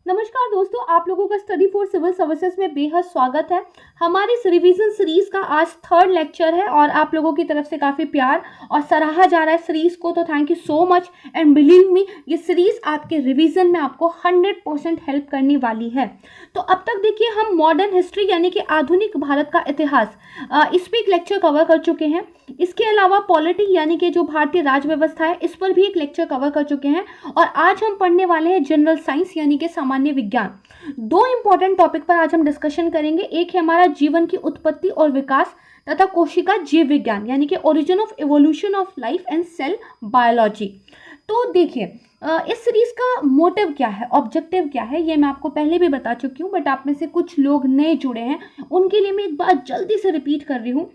नमस्कार दोस्तों, आप लोगों का स्टडी फॉर सिविल सर्विसेज में बेहद स्वागत है। हमारी इस रिवीजन सीरीज का आज थर्ड लेक्चर है और आप लोगों की तरफ से काफ़ी प्यार और सराहा जा रहा है सीरीज को, तो thank you so much. And believe me, ये सीरीज आपके रिवीजन में आपको 100% हेल्प करने वाली है। तो अब तक देखिए, हम मॉडर्न हिस्ट्री यानी कि आधुनिक भारत का इतिहास इस पर एक लेक्चर कवर कर चुके हैं। इसके अलावा पॉलिटी यानी कि जो भारतीय राज व्यवस्था है, इस पर भी एक लेक्चर कवर कर चुके हैं। और आज हम पढ़ने वाले हैं जनरल साइंस यानी कि सामान्य विज्ञान। दो इंपॉर्टेंट टॉपिक पर आज हम डिस्कशन करेंगे। एक है हमारा जीवन की उत्पत्ति और विकास तथा कोशिका जीव विज्ञान यानी कि origin of evolution of life and cell biology. तो देखिए, इस सीरीज का मोटिव क्या है, ऑब्जेक्टिव क्या है, ये मैं आपको पहले भी बता चुकी हूँ, बट आप में से कुछ लोग नए जुड़े हैं, उनके लिए मैं एक बात जल्दी से रिपीट कर रही हूँ।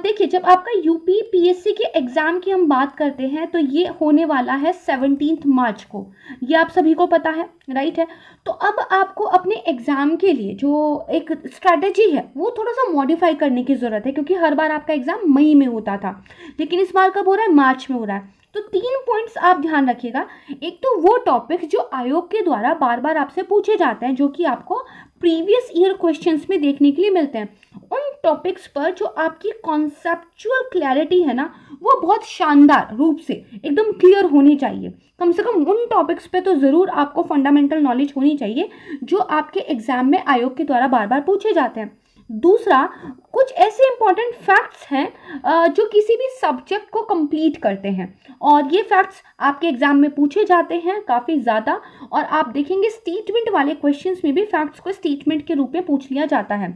देखिए, जब आपका यूपी पीएससी के एग्जाम की हम बात करते हैं तो ये होने वाला है 17 मार्च को, ये आप सभी को पता है, राइट है। तो अब आपको अपने एग्जाम के लिए जो एक स्ट्रैटेजी है वो थोड़ा सा मॉडिफाई करने की ज़रूरत है, क्योंकि हर बार आपका एग्जाम मई में होता था, लेकिन इस बार कब हो रहा है, मार्च में हो रहा है। तो 3 पॉइंट्स आप ध्यान रखिएगा। एक तो वो टॉपिक जो आयोग के द्वारा बार बार आपसे पूछे जाते हैं, जो कि आपको प्रीवियस ईयर क्वेश्चंस में देखने के लिए मिलते हैं, उन टॉपिक्स पर जो आपकी कॉन्सेप्चुअल क्लैरिटी है ना, वो बहुत शानदार रूप से एकदम क्लियर होनी चाहिए। कम से कम उन टॉपिक्स पे तो ज़रूर आपको फंडामेंटल नॉलेज होनी चाहिए जो आपके एग्जाम में आयोग के द्वारा बार बार पूछे जाते हैं। दूसरा, कुछ ऐसे इंपॉर्टेंट फैक्ट्स हैं जो किसी भी सब्जेक्ट को कंप्लीट करते हैं, और ये फैक्ट्स आपके एग्जाम में पूछे जाते हैं काफ़ी ज़्यादा। और आप देखेंगे स्टेटमेंट वाले क्वेश्चंस में भी फैक्ट्स को स्टेटमेंट के रूप में पूछ लिया जाता है।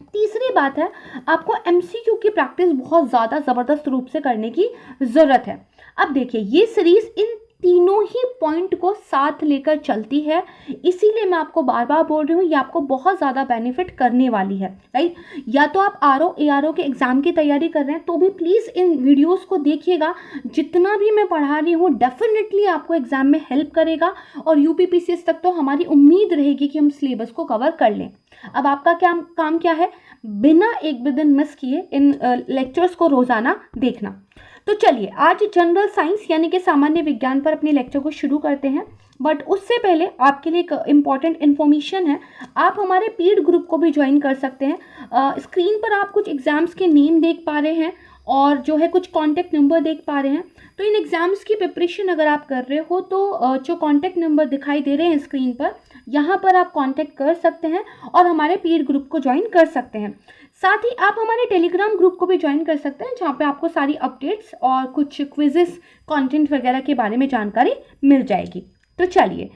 तीसरी बात है, आपको एमसीक्यू की प्रैक्टिस बहुत ज़्यादा ज़बरदस्त रूप से करने की ज़रूरत है। अब देखिए, ये सीरीज़ इन तीनों ही पॉइंट को साथ लेकर चलती है, इसीलिए मैं आपको बार बार बोल रही हूँ, ये आपको बहुत ज़्यादा बेनिफिट करने वाली है, राइट। या तो आप आरओ एआरओ के एग्ज़ाम की तैयारी कर रहे हैं तो भी प्लीज़ इन वीडियोस को देखिएगा। जितना भी मैं पढ़ा रही हूँ डेफिनेटली आपको एग्ज़ाम में हेल्प करेगा, और यूपीपीसीएस तक तो हमारी उम्मीद रहेगी कि हम सिलेबस को कवर कर लें। अब आपका काम क्या है, बिना एक भी दिन मिस किए इन लेक्चर्स को रोज़ाना देखना। तो चलिए, आज जनरल साइंस यानी कि सामान्य विज्ञान पर अपने लेक्चर को शुरू करते हैं। बट उससे पहले आपके लिए एक इम्पॉर्टेंट इन्फॉर्मेशन है, आप हमारे पेड ग्रुप को भी ज्वाइन कर सकते हैं। स्क्रीन पर आप कुछ एग्जाम्स के नेम देख पा रहे हैं और जो है कुछ कॉन्टैक्ट नंबर देख पा रहे हैं। तो इन एग्ज़ाम्स की प्रिपरेशन अगर आप कर रहे हो तो जो कॉन्टैक्ट नंबर दिखाई दे रहे हैं स्क्रीन पर, यहाँ पर आप कॉन्टैक्ट कर सकते हैं और हमारे पेड ग्रुप को ज्वाइन कर सकते हैं। साथ ही आप हमारे टेलीग्राम ग्रुप को भी ज्वाइन कर सकते हैं, जहाँ पे आपको सारी अपडेट्स और कुछ क्विजेस कंटेंट वगैरह के बारे में जानकारी मिल जाएगी। तो चलिए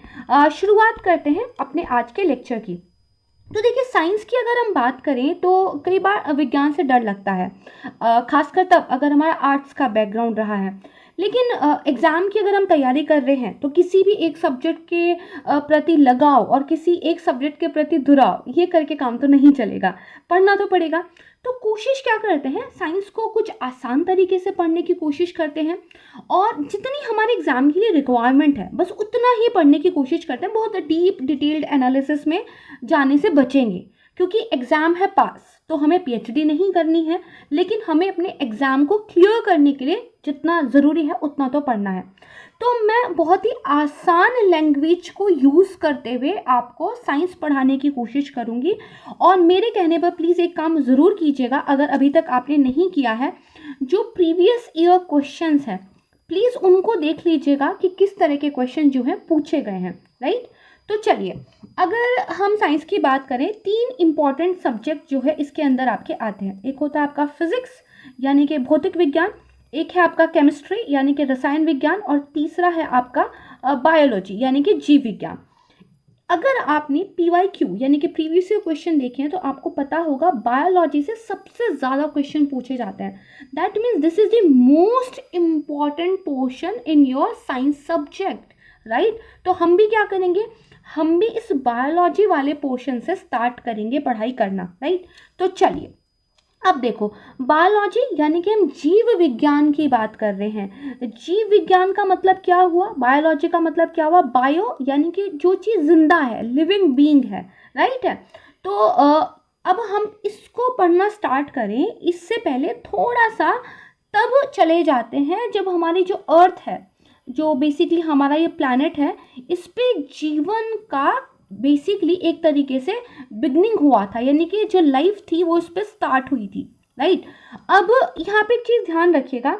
शुरुआत करते हैं अपने आज के लेक्चर की। तो देखिए, साइंस की अगर हम बात करें तो कई बार विज्ञान से डर लगता है, खासकर तब अगर हमारा आर्ट्स का बैकग्राउंड रहा है। लेकिन एग्ज़ाम की अगर हम तैयारी कर रहे हैं तो किसी भी एक सब्जेक्ट के प्रति लगाव और किसी एक सब्जेक्ट के प्रति दुराव, ये करके काम तो नहीं चलेगा, पढ़ना तो पड़ेगा। तो कोशिश क्या करते हैं, साइंस को कुछ आसान तरीके से पढ़ने की कोशिश करते हैं, और जितनी हमारे एग्ज़ाम के लिए रिक्वायरमेंट है बस उतना ही पढ़ने की कोशिश करते हैं। बहुत डीप डिटेल्ड एनालिसिस में जाने से बचेंगे, क्योंकि एग्ज़ाम है पास, तो हमें पीएचडी नहीं करनी है, लेकिन हमें अपने एग्ज़ाम को क्लियर करने के लिए जितना ज़रूरी है उतना तो पढ़ना है। तो मैं बहुत ही आसान लैंग्वेज को यूज़ करते हुए आपको साइंस पढ़ाने की कोशिश करूँगी, और मेरे कहने पर प्लीज़ एक काम ज़रूर कीजिएगा, अगर अभी तक आपने नहीं किया है, जो प्रीवियस ईयर क्वेश्चंस हैं प्लीज़ उनको देख लीजिएगा कि किस तरह के क्वेश्चन जो हैं पूछे गए हैं, राइट। तो चलिए, अगर हम साइंस की बात करें, 3 इम्पॉर्टेंट सब्जेक्ट जो है इसके अंदर आपके आते हैं। एक होता है आपका फिजिक्स यानी कि भौतिक विज्ञान, एक है आपका केमिस्ट्री यानी कि रसायन विज्ञान, और तीसरा है आपका बायोलॉजी यानी कि जीव विज्ञान। अगर आपने PYQ यानी कि प्रीवियस ईयर क्वेश्चन देखे हैं तो आपको पता होगा बायोलॉजी से सबसे ज़्यादा क्वेश्चन पूछे जाते हैं। That means this is the most important portion in your science subject, right. तो हम भी क्या करेंगे, हम भी इस बायोलॉजी वाले पोर्शन से स्टार्ट करेंगे पढ़ाई करना, राइट। तो चलिए, अब देखो, बायोलॉजी यानी कि हम जीव विज्ञान की बात कर रहे हैं। जीव विज्ञान का मतलब क्या हुआ, बायोलॉजी का मतलब क्या हुआ, बायो यानी कि जो चीज़ जिंदा है, लिविंग बीइंग है, राइट है। तो अब हम इसको पढ़ना स्टार्ट करें, इससे पहले थोड़ा सा तब चले जाते हैं जब हमारी जो अर्थ है, जो बेसिकली हमारा ये प्लैनेट है, इस पे जीवन का बेसिकली एक तरीके से बिगनिंग हुआ था, यानी कि जो लाइफ थी वो उस पर स्टार्ट हुई थी, राइट। अब यहाँ पे एक चीज़ ध्यान रखिएगा,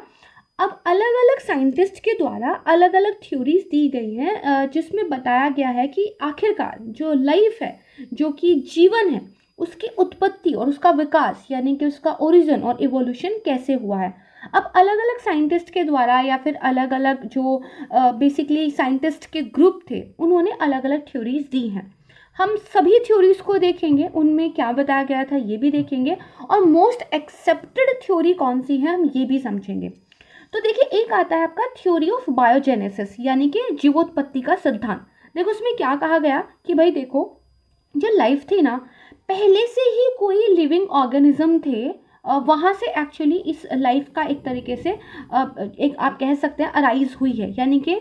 अब अलग अलग साइंटिस्ट के द्वारा अलग अलग थ्योरीज दी गई हैं जिसमें बताया गया है कि आखिरकार जो लाइफ है, जो कि जीवन है, उसकी उत्पत्ति और उसका विकास यानी कि उसका ओरिजिन और इवोल्यूशन कैसे हुआ है। अब अलग अलग साइंटिस्ट के द्वारा या फिर अलग अलग जो बेसिकली साइंटिस्ट के ग्रुप थे, उन्होंने अलग अलग थ्योरीज दी हैं। हम सभी थ्योरीज को देखेंगे, उनमें क्या बताया गया था ये भी देखेंगे, और मोस्ट एक्सेप्टेड थ्योरी कौन सी है हम ये भी समझेंगे। तो देखिए, एक आता है आपका थ्योरी ऑफ बायोजेनेसिस, यानी कि जीवोत्पत्ति का सिद्धांत। देखो उसमें क्या कहा गया कि भाई देखो, जो लाइफ थी ना, पहले से ही कोई लिविंग ऑर्गेनिज्म थे, वहाँ से एक्चुअली इस लाइफ का एक तरीके से एक आप कह सकते हैं अराइज हुई है, यानी कि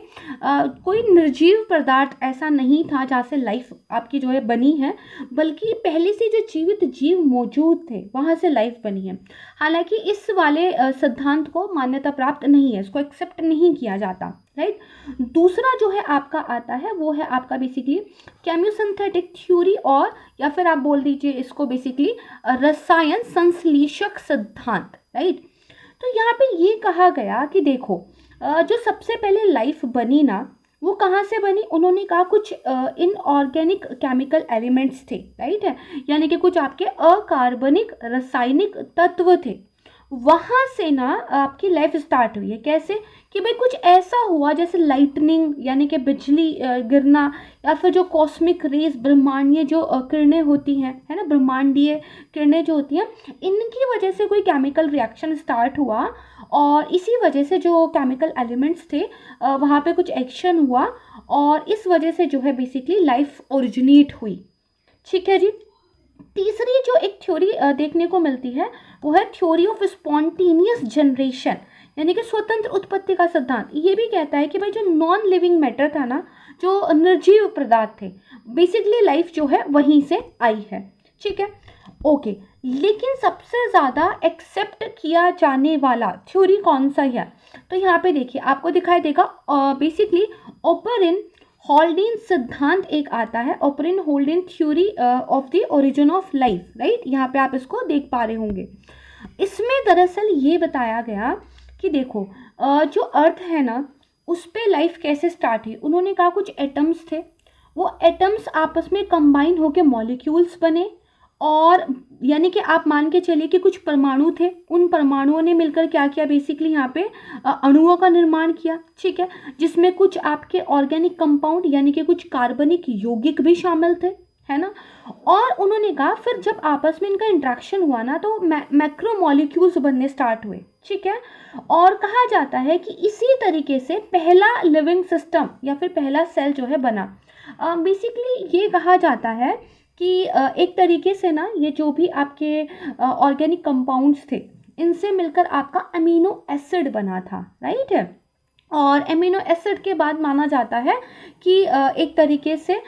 कोई निर्जीव पदार्थ ऐसा नहीं था जहाँ से लाइफ आपकी जो है बनी है, बल्कि पहले से जो जीवित जीव मौजूद थे वहाँ से लाइफ बनी है। हालांकि इस वाले सिद्धांत को मान्यता प्राप्त नहीं है, इसको एक्सेप्ट नहीं किया जाता, राइट। दूसरा जो है आपका आता है वो है आपका बेसिकली केमियोसिंथेटिक थ्योरी, और या फिर आप बोल दीजिए इसको बेसिकली रसायन संश्लेषक सिद्धांत, राइट। तो यहाँ पे ये कहा गया कि देखो जो सबसे पहले लाइफ बनी ना, वो कहाँ से बनी, उन्होंने कहा कुछ इनऑर्गेनिक केमिकल एलिमेंट्स थे, राइट है, यानी कि कुछ आपके अकार्बनिक रासायनिक तत्व थे, वहाँ से ना आपकी लाइफ स्टार्ट हुई है। कैसे कि भाई कुछ ऐसा हुआ जैसे लाइटनिंग यानी कि बिजली गिरना, या फिर जो कॉस्मिक रेज ब्रह्मांडीय जो किरणें होती हैं, है ना, ब्रह्मांडीय किरणें जो होती हैं, इनकी वजह से कोई केमिकल रिएक्शन स्टार्ट हुआ, और इसी वजह से जो केमिकल एलिमेंट्स थे वहाँ पे कुछ एक्शन हुआ, और इस वजह से जो है बेसिकली लाइफ ओरिजिनेट हुई। ठीक है जी। तीसरी जो एक थ्योरी देखने को मिलती है वो है थ्योरी ऑफ स्पॉन्टेनियस जनरेशन, यानी कि स्वतंत्र उत्पत्ति का सिद्धांत। ये भी कहता है कि भाई जो नॉन लिविंग मैटर था ना, जो निर्जीव पदार्थ थे, बेसिकली लाइफ जो है वहीं से आई है। ठीक है, ओके। लेकिन सबसे ज़्यादा एक्सेप्ट किया जाने वाला थ्योरी कौन सा है, तो यहाँ पे देखिए आपको दिखाई देगा बेसिकली ओपरिन हॉल्डीन सिद्धांत एक आता है, Oparin Haldane theory of the origin of life, right. यहाँ पे आप इसको देख पा रहे होंगे। इसमें दरअसल ये बताया गया कि देखो जो अर्थ है ना, उस पे लाइफ कैसे स्टार्ट हुई। उन्होंने कहा कुछ एटम्स थे, वो एटम्स आपस में कंबाइन होकर मॉलिक्यूल्स बने, और यानी कि आप मान के चलिए कि कुछ परमाणु थे, उन परमाणुओं ने मिलकर क्या किया, बेसिकली यहाँ पे अणुओं का निर्माण किया। ठीक है, जिसमें कुछ आपके ऑर्गेनिक कंपाउंड यानी कि कुछ कार्बनिक यौगिक भी शामिल थे, है ना। और उन्होंने कहा फिर जब आपस में इनका इंट्रैक्शन हुआ ना, तो मैक्रोमोलिक्यूल्स बनने स्टार्ट हुए। ठीक है, और कहा जाता है कि इसी तरीके से पहला लिविंग सिस्टम या फिर पहला सेल जो है बना। बेसिकली ये कहा जाता है कि एक तरीके से ना ये जो भी आपके ऑर्गेनिक कंपाउंड्स थे, इनसे मिलकर आपका अमीनो एसिड बना था, राइट है। और अमीनो एसिड के बाद माना जाता है कि एक तरीके से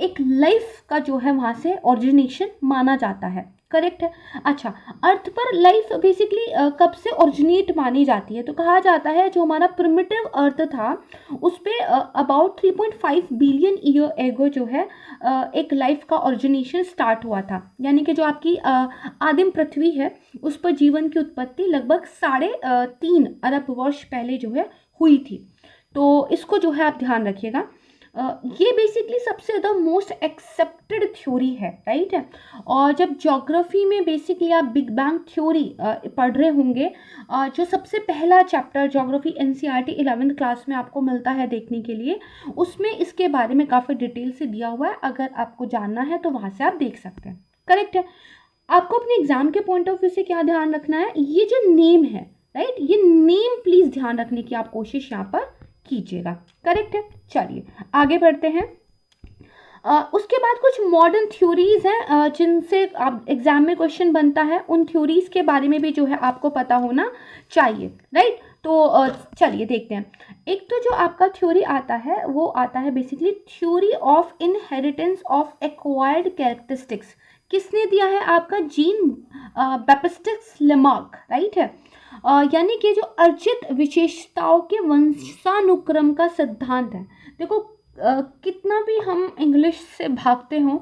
एक लाइफ का जो है वहाँ से ओरिजिनेशन माना जाता है। करेक्ट है। अच्छा, अर्थ पर लाइफ बेसिकली कब से ओरिजिनेट मानी जाती है, तो कहा जाता है जो हमारा प्रिमिटिव अर्थ था उस पे अबाउट 3.5 बिलियन ईयर एगो जो है एक लाइफ का ओरिजिनेशन स्टार्ट हुआ था। यानी कि जो आपकी आदिम पृथ्वी है उस पर जीवन की उत्पत्ति लगभग 3.5 अरब वर्ष पहले जो है हुई थी। तो इसको जो है आप ध्यान रखिएगा। ये बेसिकली सबसे ज़्यादा मोस्ट एक्सेप्टेड थ्योरी है, राइट है। और जब ज्योग्राफी में बेसिकली आप बिग बैंग थ्योरी पढ़ रहे होंगे, जो सबसे पहला chapter geography NCERT 11th class में आपको मिलता है देखने के लिए, उसमें इसके बारे में काफ़ी डिटेल से दिया हुआ है। अगर आपको जानना है तो वहाँ से आप देख सकते हैं। करेक्ट है। आपको अपने एग्जाम के पॉइंट ऑफ व्यू से क्या ध्यान रखना है, ये जो नेम है, राइट, ये नेम प्लीज़ ध्यान रखने की आप कोशिश यहाँ पर कीजिएगा। करेक्ट है। चलिए आगे बढ़ते हैं। उसके बाद कुछ मॉडर्न थ्योरीज हैं जिनसे आप एग्जाम में क्वेश्चन बनता है, उन थ्योरीज के बारे में भी जो है आपको पता होना चाहिए, राइट। तो चलिए देखते हैं। एक तो जो आपका थ्योरी आता है वो आता है basically theory of inheritance of acquired characteristics. किसने दिया है, आपका जीन बैप्टिस्ट लेमार्क, राइट है। यानी कि जो अर्जित विशेषताओं के वंशानुक्रम का सिद्धांत है। देखो कितना भी हम इंग्लिश से भागते हों,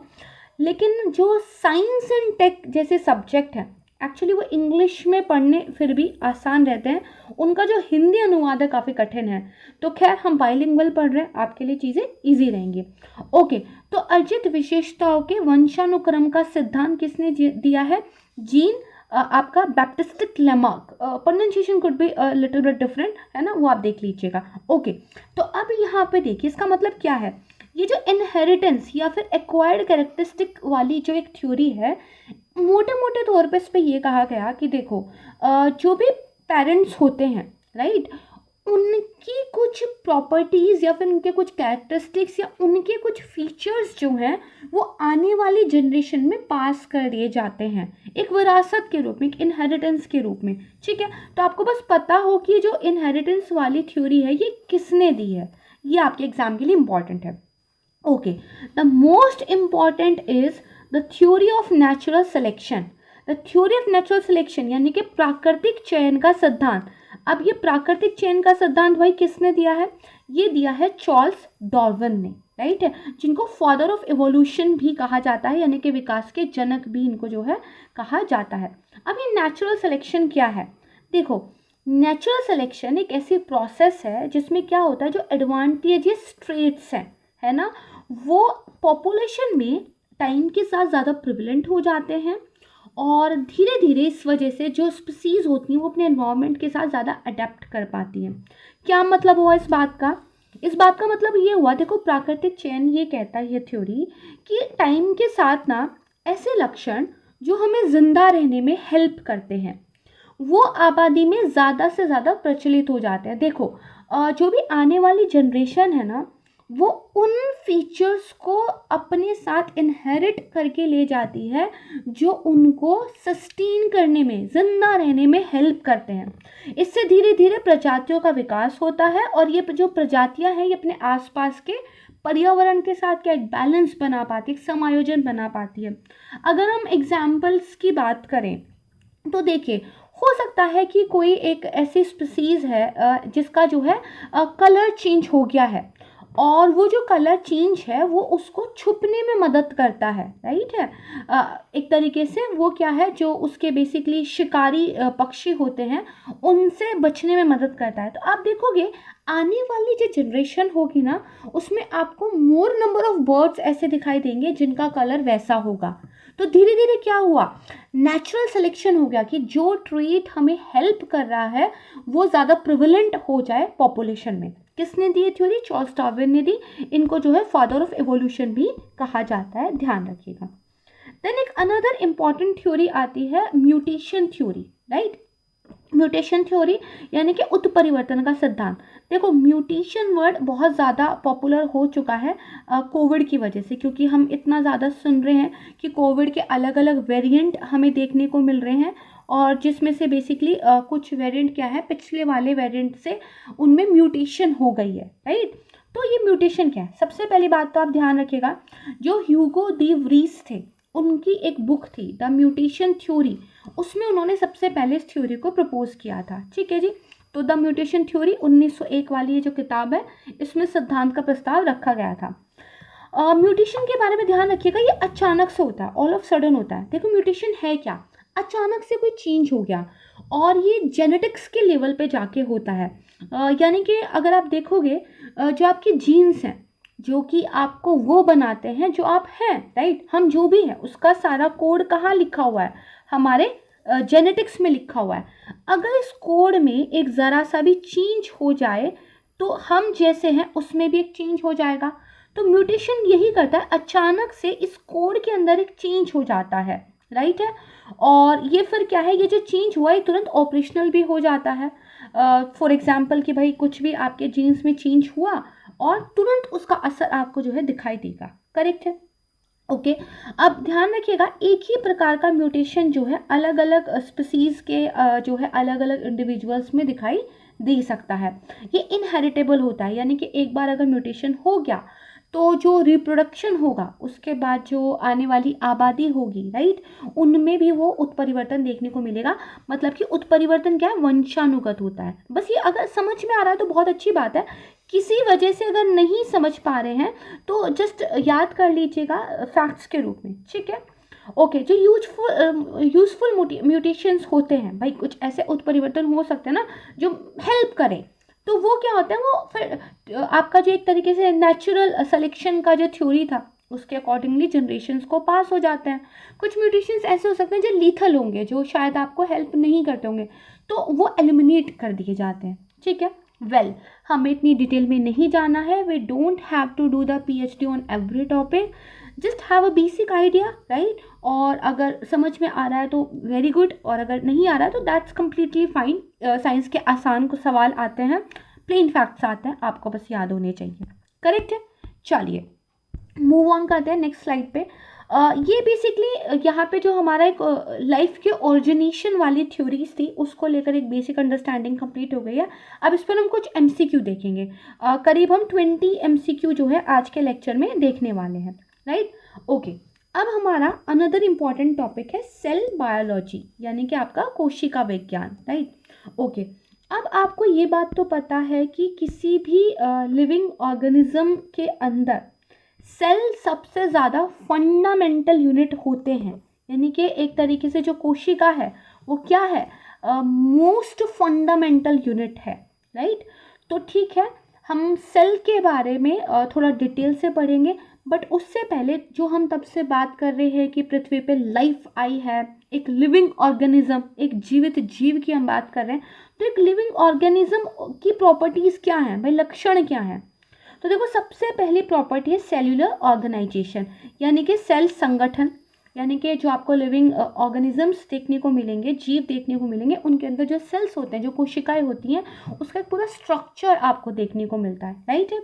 लेकिन जो साइंस एंड टेक जैसे सब्जेक्ट हैं एक्चुअली वो इंग्लिश में पढ़ने फिर भी आसान रहते हैं, उनका जो हिंदी अनुवाद है काफ़ी कठिन है। तो खैर हम बाइलिंगुअल पढ़ रहे हैं, आपके लिए चीज़ें इजी रहेंगी। ओके, तो अर्जित विशेषताओं के वंशानुक्रम का सिद्धांत किसने दिया है? जीन आपका Baptiste Lamarck. Pronunciation could be little bit different, है ना, वो आप देख लीजिएगा। ओके, तो अब यहाँ पे देखिए इसका मतलब क्या है। ये जो इनहेरिटेंस या फिर एक्वायर्ड कैरेक्टरिस्टिक वाली जो एक थ्योरी है, मोटे मोटे तौर पे इस पे ये कहा गया कि देखो जो भी पेरेंट्स होते हैं, राइट, उनकी कुछ प्रॉपर्टीज़ या फिर उनके कुछ कैरेक्टरिस्टिक्स या उनके कुछ फीचर्स जो हैं वो आने वाली जनरेशन में पास कर दिए जाते हैं, एक विरासत के रूप में, एक इनहेरिटेंस के रूप में। ठीक है, तो आपको बस पता हो कि जो इनहेरिटेंस वाली थ्योरी है ये किसने दी है, ये आपके एग्जाम के लिए इम्पॉर्टेंट है। Okay, the most important is the theory of natural selection. The theory of natural selection यानी कि प्राकृतिक चयन का सिद्धांत। अब ये प्राकृतिक चयन का सिद्धांत भाई किसने दिया है? ये दिया है चार्ल्स डार्विन ने, राइट है, जिनको फादर ऑफ एवोल्यूशन भी कहा जाता है, यानी कि विकास के जनक भी इनको जो है कहा जाता है। अब ये नेचुरल सिलेक्शन क्या है? देखो, नेचुरल सिलेक्शन एक ऐसी प्रोसेस है जिसमें क्या होता है, जो एडवांटेजेस ट्रेट्स हैं, है ना, वो पॉपुलेशन में टाइम के साथ ज़्यादा प्रिवलेंट हो जाते हैं और धीरे धीरे इस वजह से जो स्पीसीज़ होती हैं वो अपने एनवायरनमेंट के साथ ज़्यादा अडेप्ट कर पाती हैं। क्या मतलब हुआ इस बात का? इस बात का मतलब ये हुआ, देखो प्राकृतिक चयन ये कहता है ये थ्योरी कि टाइम के साथ ना ऐसे लक्षण जो हमें ज़िंदा रहने में हेल्प करते हैं वो आबादी में ज़्यादा से ज़्यादा प्रचलित हो जाते हैं। देखो जो भी आने वाली जनरेशन है ना वो उन फीचर्स को अपने साथ इनहेरिट करके ले जाती है जो उनको सस्टेन करने में, जिंदा रहने में हेल्प करते हैं। इससे धीरे धीरे प्रजातियों का विकास होता है और ये जो प्रजातियां हैं ये अपने आसपास के पर्यावरण के साथ क्या एक बैलेंस बना पाती है, एक समायोजन बना पाती है। अगर हम एग्जाम्पल्स की बात करें तो देखिए, हो सकता है कि कोई एक ऐसी स्पीसीज़ है जिसका जो है कलर चेंज हो गया है और वो जो कलर चेंज है वो उसको छुपने में मदद करता है, राइट है। एक तरीके से वो क्या है, जो उसके बेसिकली शिकारी पक्षी होते हैं उनसे बचने में मदद करता है। तो आप देखोगे आने वाली जो जनरेशन होगी ना उसमें आपको मोर नंबर ऑफ बर्ड्स ऐसे दिखाई देंगे जिनका कलर वैसा होगा। तो धीरे धीरे क्या हुआ, नेचुरल सिलेक्शन हो गया कि जो ट्रेट हमें हेल्प कर रहा है वो ज़्यादा प्रिवलेंट हो जाए पॉपुलेशन में। किसने दी ये थ्योरी? चार्ल्स डार्विन ने दी। इनको जो है फादर ऑफ एवोल्यूशन भी कहा जाता है, ध्यान रखिएगा। देन एक अनदर इम्पॉर्टेंट थ्योरी आती है mutation theory, right. Mutation theory यानी कि उत्परिवर्तन का सिद्धांत। देखो म्यूटेशन वर्ड बहुत ज़्यादा पॉपुलर हो चुका है कोविड की वजह से, क्योंकि हम इतना ज़्यादा सुन रहे हैं कि कोविड के अलग अलग वेरिएंट हमें देखने को मिल रहे हैं और जिसमें से बेसिकली कुछ वेरिएंट क्या है, पिछले वाले वेरिएंट से उनमें म्यूटेशन हो गई है, राइट। तो ये म्यूटेशन क्या है? सबसे पहली बात तो आप ध्यान रखिएगा, जो ह्यूगो डी व्रीस थे उनकी एक बुक थी द म्यूटेशन थ्योरी, उसमें उन्होंने सबसे पहले इस थ्योरी को प्रपोज किया था। ठीक है जी, तो द म्यूटेशन थ्योरी 1901 वाली ये जो किताब है इसमें सिद्धांत का प्रस्ताव रखा गया था। म्यूटेशन के बारे में ध्यान रखिएगा, ये अचानक से होता है, ऑल ऑफ सडन होता है। देखो म्यूटेशन है क्या, अचानक से कोई चेंज हो गया और ये जेनेटिक्स के लेवल पे जाके होता है। यानी कि अगर आप देखोगे जो आपके जीन्स हैं जो कि आपको वो बनाते हैं जो आप हैं, राइट, हम जो भी हैं उसका सारा कोड कहाँ लिखा हुआ है? हमारे जेनेटिक्स में लिखा हुआ है। अगर इस कोड में एक ज़रा सा भी चेंज हो जाए तो हम जैसे हैं उसमें भी एक चेंज हो जाएगा। तो म्यूटेशन यही करता है, अचानक से इस कोड के अंदर एक चेंज हो जाता है, राइट है। और ये फिर क्या है, ये जो चेंज हुआ है तुरंत ऑपरेशनल भी हो जाता है। फॉर एग्जाम्पल कि भाई कुछ भी आपके जीन्स में चेंज हुआ और तुरंत उसका असर आपको जो है दिखाई देगा, करेक्ट है। ओके, अब ध्यान रखिएगा एक ही प्रकार का म्यूटेशन जो है अलग अलग स्पीसीज के जो है अलग अलग इंडिविजुअल्स में दिखाई दे सकता है। ये इनहेरिटेबल होता है, यानी कि एक बार अगर म्यूटेशन हो गया तो जो रिप्रोडक्शन होगा उसके बाद जो आने वाली आबादी होगी, राइट, उनमें भी वो उत्परिवर्तन देखने को मिलेगा। मतलब कि उत्परिवर्तन क्या है, वंशानुगत होता है। बस ये अगर समझ में आ रहा है तो बहुत अच्छी बात है। किसी वजह से अगर नहीं समझ पा रहे हैं तो जस्ट याद कर लीजिएगा फैक्ट्स के रूप में, ठीक है। ओके, जो यूजफुल म्यूटेशंस होते हैं भाई, कुछ ऐसे उत्परिवर्तन हो सकते हैं ना जो हेल्प करें, तो वो क्या होता है, वो फिर आपका जो एक तरीके से नेचुरल सिलेक्शन का जो थ्योरी था उसके अकॉर्डिंगली जनरेशन्स को पास हो जाते हैं। कुछ म्यूटेशंस ऐसे हो सकते हैं जो लीथल होंगे, जो शायद आपको हेल्प नहीं करते होंगे, तो वो एलिमिनेट कर दिए जाते हैं, ठीक है। वेल, हमें इतनी डिटेल में नहीं जाना है, we don't have to do the PhD on every topic, just have a basic idea, right. और अगर समझ में आ रहा है तो वेरी गुड, और अगर नहीं आ रहा है तो दैट्स कम्प्लीटली फाइन। साइंस के आसान को सवाल आते हैं, प्लेन फैक्ट्स आते हैं, आपको बस याद होने चाहिए, करेक्ट है। चलिए मूव ऑन करते हैं नेक्स्ट स्लाइड पे। ये बेसिकली यहाँ पे जो हमारा एक लाइफ के ओरिजिनेशन वाली थ्योरीज थी उसको लेकर एक बेसिक अंडरस्टैंडिंग कंप्लीट हो गई है। अब इस पर हम कुछ MCQ देखेंगे, करीब हम 20 MCQ जो है आज के लेक्चर में देखने वाले हैं, राइट। ओके, अब हमारा अनदर इम्पॉर्टेंट टॉपिक है सेल बायोलॉजी, यानी कि आपका कोशिका विज्ञान, राइट। ओके, अब आपको ये बात तो पता है कि किसी भी लिविंग ऑर्गेनिज्म के अंदर सेल सबसे ज़्यादा फंडामेंटल यूनिट होते हैं, यानी कि एक तरीके से जो कोशिका है वो क्या है, मोस्ट फंडामेंटल यूनिट है, राइट। तो ठीक है, हम सेल के बारे में थोड़ा डिटेल से पढ़ेंगे, बट उससे पहले जो हम तब से बात कर रहे हैं कि पृथ्वी पे लाइफ आई है, एक लिविंग ऑर्गेनिज्म, एक जीवित जीव की हम बात कर रहे हैं, तो एक लिविंग ऑर्गेनिज्म की प्रॉपर्टीज़ क्या हैं भाई, लक्षण क्या हैं। तो देखो, सबसे पहली प्रॉपर्टी है सेल्यूलर ऑर्गेनाइजेशन, यानी कि सेल संगठन, यानी कि जो आपको लिविंग ऑर्गेनिजम्स देखने को मिलेंगे, जीव देखने को मिलेंगे, उनके अंदर जो सेल्स होते हैं, जो कोशिकाएं होती हैं, उसका एक पूरा स्ट्रक्चर आपको देखने को मिलता है, राइट।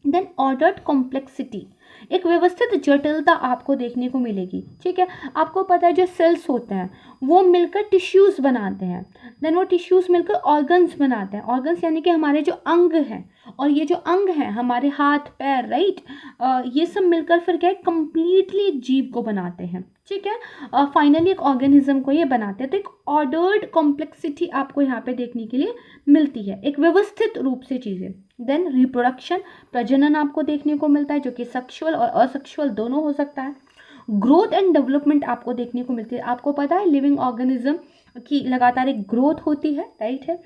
देन ऑर्डर्ड कॉम्प्लेक्सिटी, एक व्यवस्थित जटिलता आपको देखने को मिलेगी, ठीक है। आपको पता है जो सेल्स होते हैं वो मिलकर टिश्यूज़ बनाते हैं, देन वो टिश्यूज़ मिलकर ऑर्गन्स बनाते हैं, ऑर्गन्स यानी कि हमारे जो अंग हैं, और ये जो अंग हैं हमारे हाथ पैर, राइट, ये सब मिलकर फिर क्या है, कंप्लीटली एक जीव को बनाते हैं, ठीक है। फाइनली एक ऑर्गेनिज्म को ये बनाते हैं। तो एक ऑर्डर्ड कॉम्प्लेक्सिटी आपको यहाँ पे देखने के लिए मिलती है, एक व्यवस्थित रूप से चीज़ें। देन रिप्रोडक्शन, प्रजनन आपको देखने को मिलता है, जो कि सेक्सुअल और असेक्सुअल दोनों हो सकता है। ग्रोथ एंड डेवलपमेंट आपको देखने को मिलती है, आपको पता है लिविंग ऑर्गेनिज्म की लगातार एक ग्रोथ होती है, राइट है।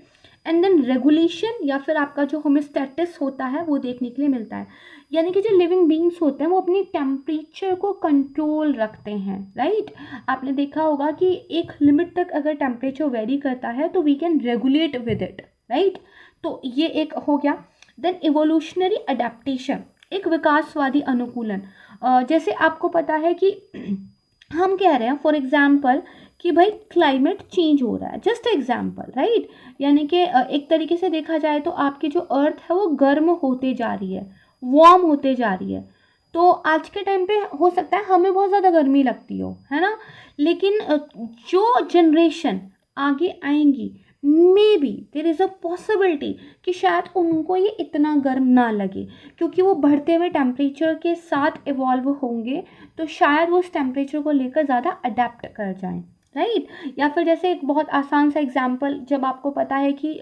एंड देन रेगुलेशन, या फिर आपका जो होम्योस्टैटिस होता है वो देखने के लिए मिलता है, यानी कि जो लिविंग बींग्स होते हैं वो अपनी टेम्परेचर को कंट्रोल रखते हैं, राइट। आपने देखा होगा कि एक लिमिट तक अगर टेम्परेचर वेरी करता है तो we can regulate with it, right. तो ये एक हो गया। देन इवोल्यूशनरी अडेप्टेशन, एक विकासवादी अनुकूलन, जैसे आपको पता है कि हम कह रहे हैं फॉर एग्जाम्पल कि भाई क्लाइमेट चेंज हो रहा है, जस्ट एग्जाम्पल, राइट। यानी कि एक तरीके से देखा जाए तो आपकी जो अर्थ है वो गर्म होते जा रही है, वार्म होते जा रही है। तो आज के टाइम पे हो सकता है हमें बहुत ज़्यादा गर्मी लगती हो, है ना, लेकिन जो जनरेशन आगे आएंगी, may be there is a possibility कि शायद उनको ये इतना गर्म ना लगे, क्योंकि वो बढ़ते हुए टेम्परेचर के साथ इवॉल्व होंगे, तो शायद वो उस टेम्परेचर को लेकर ज़्यादा अडेप्ट कर जाएं, राइट। या फिर जैसे एक बहुत आसान सा एग्जांपल, जब आपको पता है कि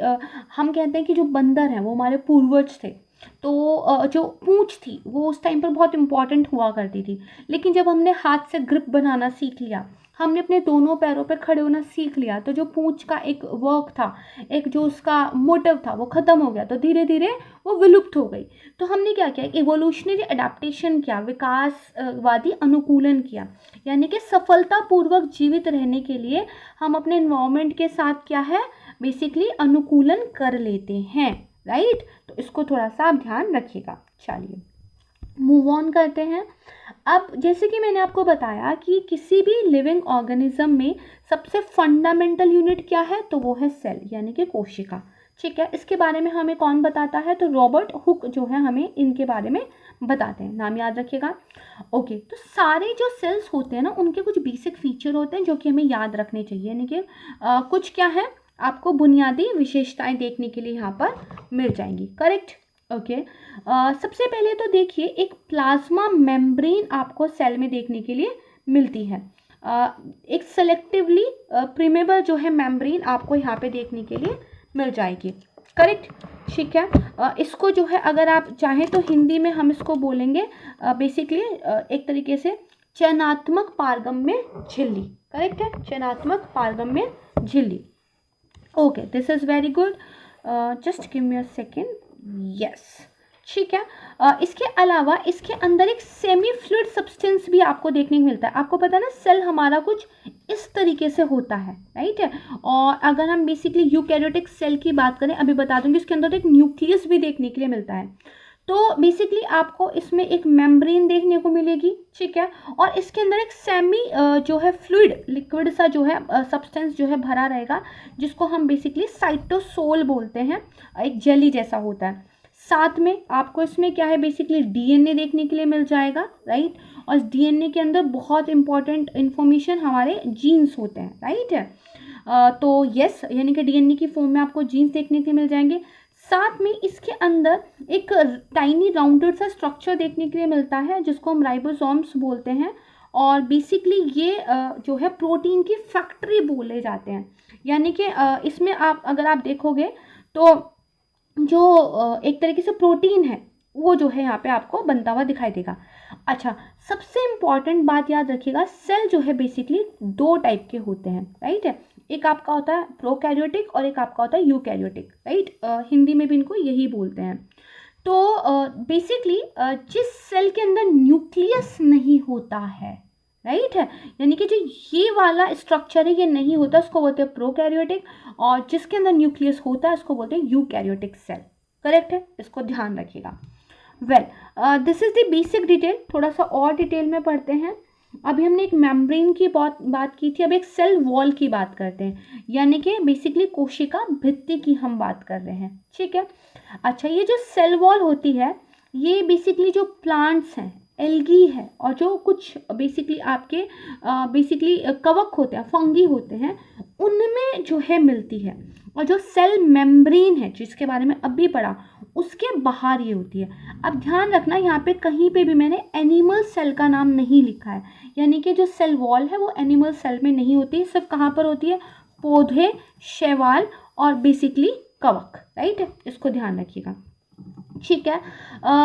हम कहते हैं कि जो बंदर हैं वो हमारे पूर्वज थे, तो जो पूंछ थी वो उस टाइम पर बहुत इंपॉर्टेंट हुआ करती थी, लेकिन जब हमने हाथ से ग्रिप बनाना सीख लिया, हमने अपने दोनों पैरों पर खड़े होना सीख लिया, तो जो पूंछ का एक वर्क था, एक जो उसका मोटिव था, वो ख़त्म हो गया, तो धीरे धीरे वो विलुप्त हो गई। तो हमने क्या किया, इवोल्यूशनरी अडेप्टेशन किया, विकासवादी अनुकूलन किया, यानी कि सफलतापूर्वक जीवित रहने के लिए हम अपने एनवायरनमेंट के साथ क्या है, बेसिकली अनुकूलन कर लेते हैं, राइट। तो इसको थोड़ा सा आप ध्यान रखिएगा। चलिए मूव ऑन करते हैं। अब जैसे कि मैंने आपको बताया कि किसी भी लिविंग ऑर्गेनिज्म में सबसे फंडामेंटल यूनिट क्या है, तो वो है सेल, यानी कि कोशिका, ठीक है। इसके बारे में हमें कौन बताता है, तो रॉबर्ट हुक जो है हमें इनके बारे में बताते हैं, नाम याद रखिएगा। ओके, तो सारे जो सेल्स होते हैं ना, उनके कुछ बेसिक फीचर होते हैं जो कि हमें याद रखने चाहिए, यानी कि कुछ क्या है, आपको बुनियादी विशेषताएं देखने के लिए यहाँ पर मिल जाएंगी, करेक्ट। ओके, सबसे पहले तो देखिए एक प्लाज्मा मेम्ब्रेन आपको सेल में देखने के लिए मिलती है, एक सेलेक्टिवली प्रीमेबल जो है मेम्ब्रेन आपको यहाँ पे देखने के लिए मिल जाएगी। करेक्ट, ठीक है। इसको जो है अगर आप चाहें तो हिंदी में हम इसको बोलेंगे बेसिकली एक तरीके से चयनात्मक पारगम्य झिल्ली। करेक्ट है, चयनात्मक पारगम्य झिल्ली। Okay, this is very good. Just give me a second. Yes, ठीक है। इसके अलावा इसके अंदर एक सेमी फ्लूइड सब्सटेंस भी आपको देखने को मिलता है। आपको पता है ना, सेल हमारा कुछ इस तरीके से होता है, राइट है। और अगर हम बेसिकली यूकैरियोटिक सेल की बात करें, अभी बता दूंगी, इसके अंदर एक न्यूक्लियस भी देखने के लिए मिलता है। तो बेसिकली आपको इसमें एक मेम्ब्रेन देखने को मिलेगी, ठीक है। और इसके अंदर एक सेमी जो है फ्लूइड लिक्विड सा जो है सब्सटेंस जो है भरा रहेगा, जिसको हम बेसिकली साइटोसोल बोलते हैं, एक जेली जैसा होता है। साथ में आपको इसमें क्या है, बेसिकली डीएनए देखने के लिए मिल जाएगा, राइट। और इस डीएनए के अंदर बहुत इंपॉर्टेंट इंफॉर्मेशन हमारे जीन्स होते हैं, राइट है। तो यस, यानी कि डीएनए की फॉर्म में आपको जीन्स देखने के लिए मिल जाएंगे। साथ में इसके अंदर एक टाइनी राउंडेड सा स्ट्रक्चर देखने के लिए मिलता है, जिसको हम राइबोसोम्स बोलते हैं। और बेसिकली ये जो है प्रोटीन की फैक्ट्री बोले जाते हैं। यानी कि इसमें आप अगर आप देखोगे तो जो एक तरीके से प्रोटीन है वो जो है यहाँ पे आपको बनता हुआ दिखाई देगा। अच्छा, सबसे इम्पॉर्टेंट बात याद रखिएगा, सेल जो है बेसिकली दो टाइप के होते हैं, राइट है। एक आपका होता है प्रोकैरियोटिक और एक आपका होता है यूकैरियोटिक, राइट। हिंदी में भी इनको यही बोलते हैं। तो बेसिकली जिस सेल के अंदर न्यूक्लियस नहीं होता है, राइट है, यानी कि जो ये वाला स्ट्रक्चर है ये नहीं होता, उसको बोलते हैं प्रोकैरियोटिक। और जिसके अंदर न्यूक्लियस होता है उसको बोलते हैं यूकैरियोटिक सेल। करेक्ट है, इसको ध्यान रखिएगा। Well, this is the basic detail. थोड़ा सा और डिटेल में पढ़ते हैं। अभी हमने एक मेम्ब्रेन की बात की थी, अब एक सेल वॉल की बात करते हैं, यानी कि बेसिकली कोशिका भित्ति की हम बात कर रहे हैं, ठीक है। अच्छा, ये जो सेल वॉल होती है ये बेसिकली जो प्लांट्स हैं, एल्गी है, और जो कुछ बेसिकली आपके बेसिकली कवक होते हैं, फंगी होते हैं, उनमें जो है मिलती है। और जो सेल मेम्ब्रेन है जिसके बारे में अभी पढ़ा, उसके बाहर ये होती है। अब ध्यान रखना, यहाँ पे कहीं पे भी मैंने एनिमल सेल का नाम नहीं लिखा है, यानी कि जो सेल वॉल है वो एनिमल सेल में नहीं होती, सिर्फ कहाँ पर होती है, पौधे, शैवाल और बेसिकली कवक, राइट है। इसको ध्यान रखिएगा, ठीक है।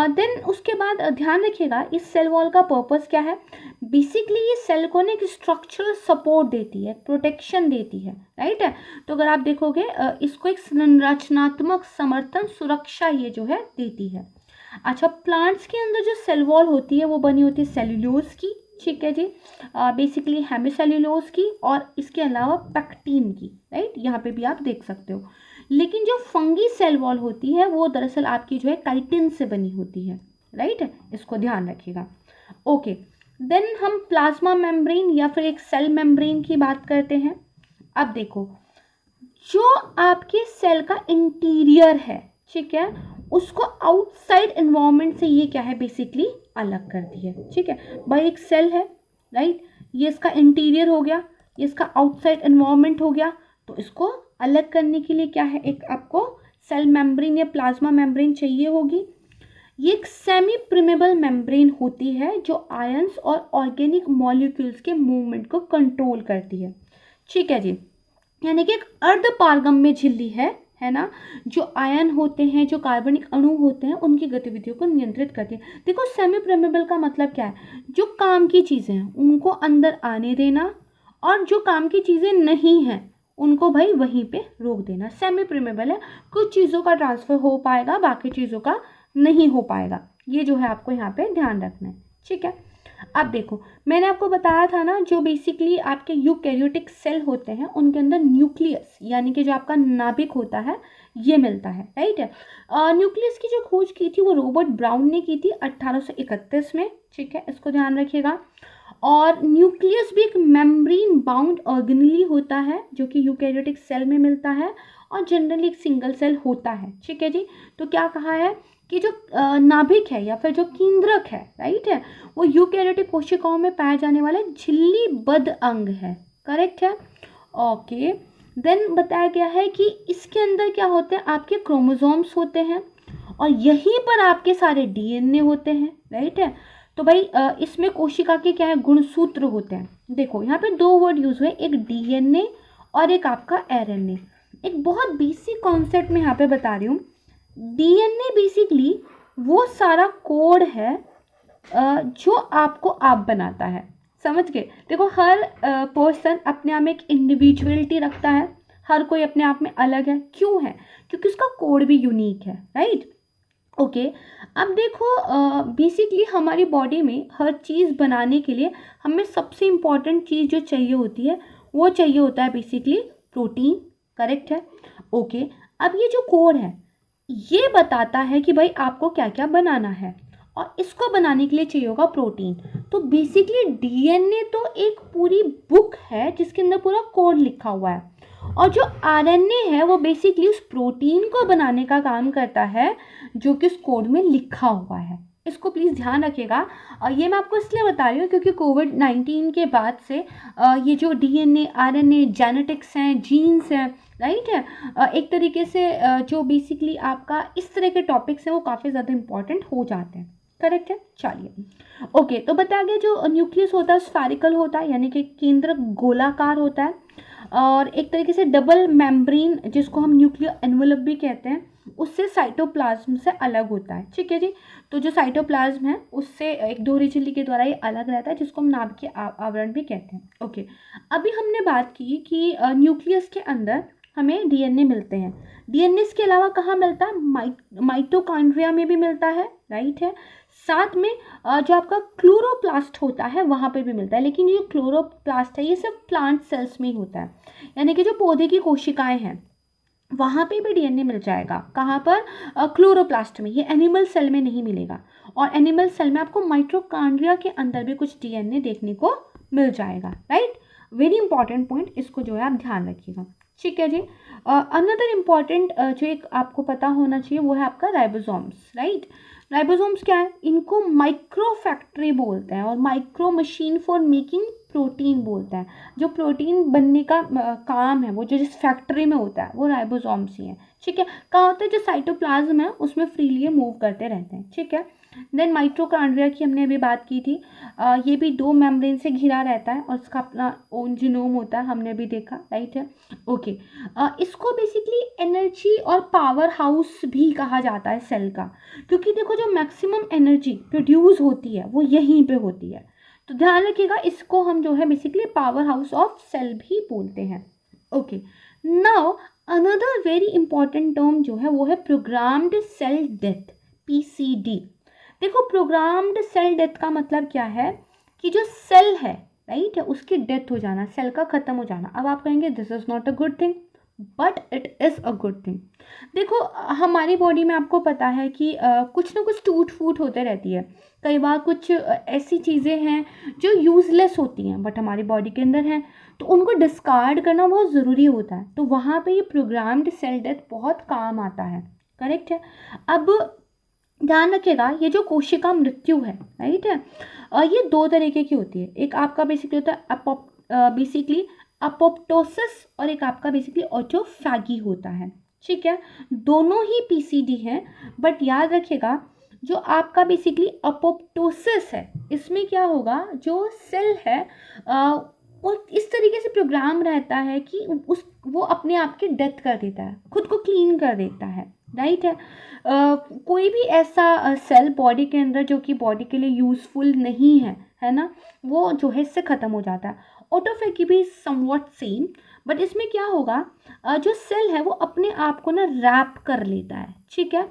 देन उसके बाद ध्यान रखिएगा इस सेल वॉल का पर्पस क्या है। बेसिकली ये सेल को ना एक स्ट्रक्चरल सपोर्ट देती है, प्रोटेक्शन देती है, राइट है। तो अगर आप देखोगे इसको एक संरचनात्मक समर्थन, सुरक्षा ये जो है देती है। अच्छा, प्लांट्स के अंदर जो सेल वॉल होती है वो बनी होती है सेल्यूलोज की, ठीक है जी, बेसिकली हेमिसेल्यूलोज की, और इसके अलावा पैक्टीन की, राइट। यहाँ पे भी आप देख सकते हो। लेकिन जो फंगी सेल वॉल होती है वो दरअसल आपकी जो है काइटिन से बनी होती है, राइट है। इसको ध्यान रखिएगा। ओके, देन हम प्लाज्मा मेम्ब्रेन या फिर एक सेल मेम्ब्रेन की बात करते हैं। अब देखो, जो आपके सेल का इंटीरियर है, ठीक है, उसको आउटसाइड एनवायरनमेंट से ये क्या है, बेसिकली अलग करती है, ठीक है। भाई एक सेल है, राइट, ये इसका इंटीरियर हो गया, ये इसका आउटसाइड एनवायरनमेंट हो गया। तो इसको अलग करने के लिए क्या है, एक आपको सेल मेम्ब्रेन या प्लाज्मा मेम्ब्रेन चाहिए होगी। ये एक सेमी प्रिमेबल मेम्ब्रेन होती है जो आयंस और ऑर्गेनिक मॉलिक्यूल्स के मूवमेंट को कंट्रोल करती है, ठीक है जी। यानी कि एक अर्धपारगम्य झिल्ली है ना, जो आयन होते हैं, जो कार्बनिक अणु होते हैं, उनकी गतिविधियों को नियंत्रित करती है। देखो, सेमी प्रिमेबल का मतलब क्या है, जो काम की चीज़ें हैं उनको अंदर आने देना, और जो काम की चीज़ें नहीं हैं उनको भाई वहीं पे रोक देना। सेमी प्रिमेबल है, कुछ चीज़ों का ट्रांसफ़र हो पाएगा, बाकी चीज़ों का नहीं हो पाएगा। ये जो है आपको यहाँ पे ध्यान रखना है, ठीक है। अब देखो, मैंने आपको बताया था ना, जो बेसिकली आपके यूकैरियोटिक सेल होते हैं उनके अंदर न्यूक्लियस यानी कि जो आपका नाभिक होता है ये मिलता है, राइट है। न्यूक्लियस की जो खोज की थी वो रॉबर्ट ब्राउन ने की थी 1831 में, ठीक है। इसको ध्यान रखिएगा। और न्यूक्लियस भी एक मेम्ब्रेन बाउंड ऑर्गेनेली होता है जो कि यूकैरियोटिक सेल में मिलता है, और जनरली एक सिंगल सेल होता है, ठीक है जी। तो क्या कहा है कि जो नाभिक है या फिर जो केंद्रक है, राइट है, वो यूकैरियोटिक कोशिकाओं में पाया जाने वाला झिल्लीबद्ध अंग है, करेक्ट है। ओके, देन बताया गया है कि इसके अंदर क्या होते हैं, आपके क्रोमोसोम्स होते हैं, और यहीं पर आपके सारे डीएनए होते हैं, राइट है। तो भाई इसमें कोशिका के क्या है, गुणसूत्र होते हैं। देखो यहाँ पे दो वर्ड यूज हुए, एक डीएनए और एक आपका आरएनए। एक बहुत बेसिक कॉन्सेप्ट में यहाँ पे बता रही हूँ। डीएनए बेसिकली वो सारा कोड है जो आपको आप बनाता है। समझ गए? देखो, हर पर्सन अपने आप में एक इंडिविजुअलिटी रखता है, हर कोई अपने आप में अलग है। क्यों है? क्योंकि उसका कोड भी यूनिक है, राइट? ओके। अब देखो, बेसिकली हमारी बॉडी में हर चीज़ बनाने के लिए हमें सबसे इम्पॉर्टेंट चीज़ जो चाहिए होती है वो चाहिए होता है बेसिकली प्रोटीन। करेक्ट है? ओके। अब ये जो कोड है ये बताता है कि भाई आपको क्या क्या बनाना है, और इसको बनाने के लिए चाहिए होगा प्रोटीन। तो बेसिकली डीएनए तो एक पूरी बुक है जिसके अंदर पूरा कोड लिखा हुआ है, और जो आरएनए है वो बेसिकली उस प्रोटीन को बनाने का काम करता है जो कि उस कोड में लिखा हुआ है। इसको प्लीज़ ध्यान रखिएगा। ये मैं आपको इसलिए बता रही हूँ क्योंकि कोविड-19 के बाद से ये जो डीएनए, आरएनए, जेनेटिक्स हैं, जीन्स हैं, राइट है, एक तरीके से जो बेसिकली आपका इस तरह के टॉपिक्स हैं वो काफ़ी ज़्यादा इंपॉर्टेंट हो जाते हैं। करेक्ट है? चलिए, ओके। तो बताया गया जो न्यूक्लियस होता है स्फेरिकल होता है, यानी कि केंद्र गोलाकार होता है, और एक तरीके से डबल मेम्ब्रेन जिसको हम न्यूक्लियर एनवलप भी कहते हैं उससे साइटोप्लाज्म से अलग होता है। ठीक है जी? तो जो साइटोप्लाज्म है उससे एक दोहरी झिल्ली के द्वारा ये अलग रहता है, जिसको हम नाभिकीय आवरण भी कहते हैं। ओके। अभी हमने बात की कि न्यूक्लियस के अंदर हमें डीएनए मिलते हैं। डीएनए के अलावा कहाँ मिलता है? माइटोकॉन्ड्रिया में भी मिलता है, राइट है। साथ में जो आपका क्लोरोप्लास्ट होता है वहाँ पे भी मिलता है, लेकिन ये क्लोरोप्लास्ट है ये सिर्फ प्लांट सेल्स में ही होता है, यानी कि जो पौधे की कोशिकाएं हैं वहाँ पे भी डीएनए मिल जाएगा। कहाँ पर? क्लोरोप्लास्ट में। ये एनिमल सेल में नहीं मिलेगा, और एनिमल सेल में आपको माइटोकॉन्ड्रिया के अंदर भी कुछ डीएनए देखने को मिल जाएगा, राइट? वेरी इंपॉर्टेंट पॉइंट, इसको जो है आप ध्यान रखिएगा। ठीक है जी? अनदर इम्पॉर्टेंट जो एक आपको पता होना चाहिए वो है आपका राइबोसोम्स, राइट? राइबोसोम्स क्या है? इनको माइक्रो फैक्ट्री बोलते हैं, और micro machine for making protein बोलते हैं। जो प्रोटीन बनने का काम है वो जो जिस फैक्ट्री में होता है वो राइबोसोम्स ही है। ठीक है? कहाँ होता है? जो साइटोप्लाज्म है उसमें फ्रीली मूव करते रहते हैं। ठीक है? देन माइटोकॉन्ड्रिया की हमने अभी बात की थी। ये भी दो मेम्ब्रेन से घिरा रहता है और इसका अपना ओन जीनोम होता है, हमने भी देखा, राइट है? ओके। इसको बेसिकली एनर्जी और पावर हाउस भी कहा जाता है सेल का, क्योंकि देखो जो मैक्सिमम एनर्जी प्रोड्यूस होती है वो यहीं पे होती है। तो ध्यान रखिएगा, इसको हम जो है basically power house of cell भी बोलते हैं। Okay. Now another very important term जो है वो है प्रोग्राम्ड सेल डेथ, पीसीडी। देखो, प्रोग्राम्ड सेल डेथ का मतलब क्या है कि जो सेल है, राइट है, उसकी डेथ हो जाना, सेल का खत्म हो जाना। अब आप कहेंगे this is not a good thing, but it is a good thing. देखो, हमारी बॉडी में आपको पता है कि कुछ ना कुछ टूट फूट होते रहती है। कई बार कुछ ऐसी चीज़ें हैं जो यूज़लेस होती हैं बट हमारी बॉडी के अंदर हैं, तो उनको डिस्कार्ड करना बहुत ज़रूरी होता है। तो वहाँ पे ये प्रोग्राम्ड सेल डेथ बहुत काम आता है। करेक्ट है? अब ध्यान रखिएगा, ये जो कोशिका मृत्यु है, राइट है, ये दो तरीके की होती है। एक आपका बेसिकली होता है बेसिकली अपोप्टोसिस, और एक आपका बेसिकली ऑटोफैगी होता है। ठीक है? दोनों ही पीसीडी हैं, बट याद रखिएगा जो आपका बेसिकली अपोप्टोसिस है इसमें क्या होगा, जो सेल है वो इस तरीके से प्रोग्राम रहता है कि वो अपने आप की डेथ कर देता है, खुद को क्लीन कर देता है, राइट है। कोई भी ऐसा सेल बॉडी के अंदर जो कि बॉडी के लिए यूज़फुल नहीं है ना, वो जो है इससे ख़त्म हो जाता है। ऑटोफैगी भी समवॉट सेम, बट इसमें क्या होगा, जो सेल है वो अपने आप को ना रैप कर लेता है। ठीक है?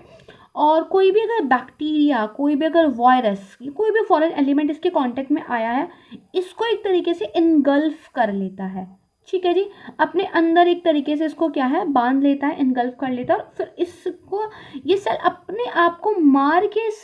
और कोई भी अगर बैक्टीरिया, कोई भी अगर वायरस, कोई भी फॉरेन एलिमेंट इसके कांटेक्ट में आया है, इसको एक तरीके से इनगल्फ कर लेता है। ठीक है जी? अपने अंदर एक तरीके से इसको क्या है, बांध लेता है, इनगल्फ कर लेता है, और फिर इसको ये सेल अपने आप को मार के इस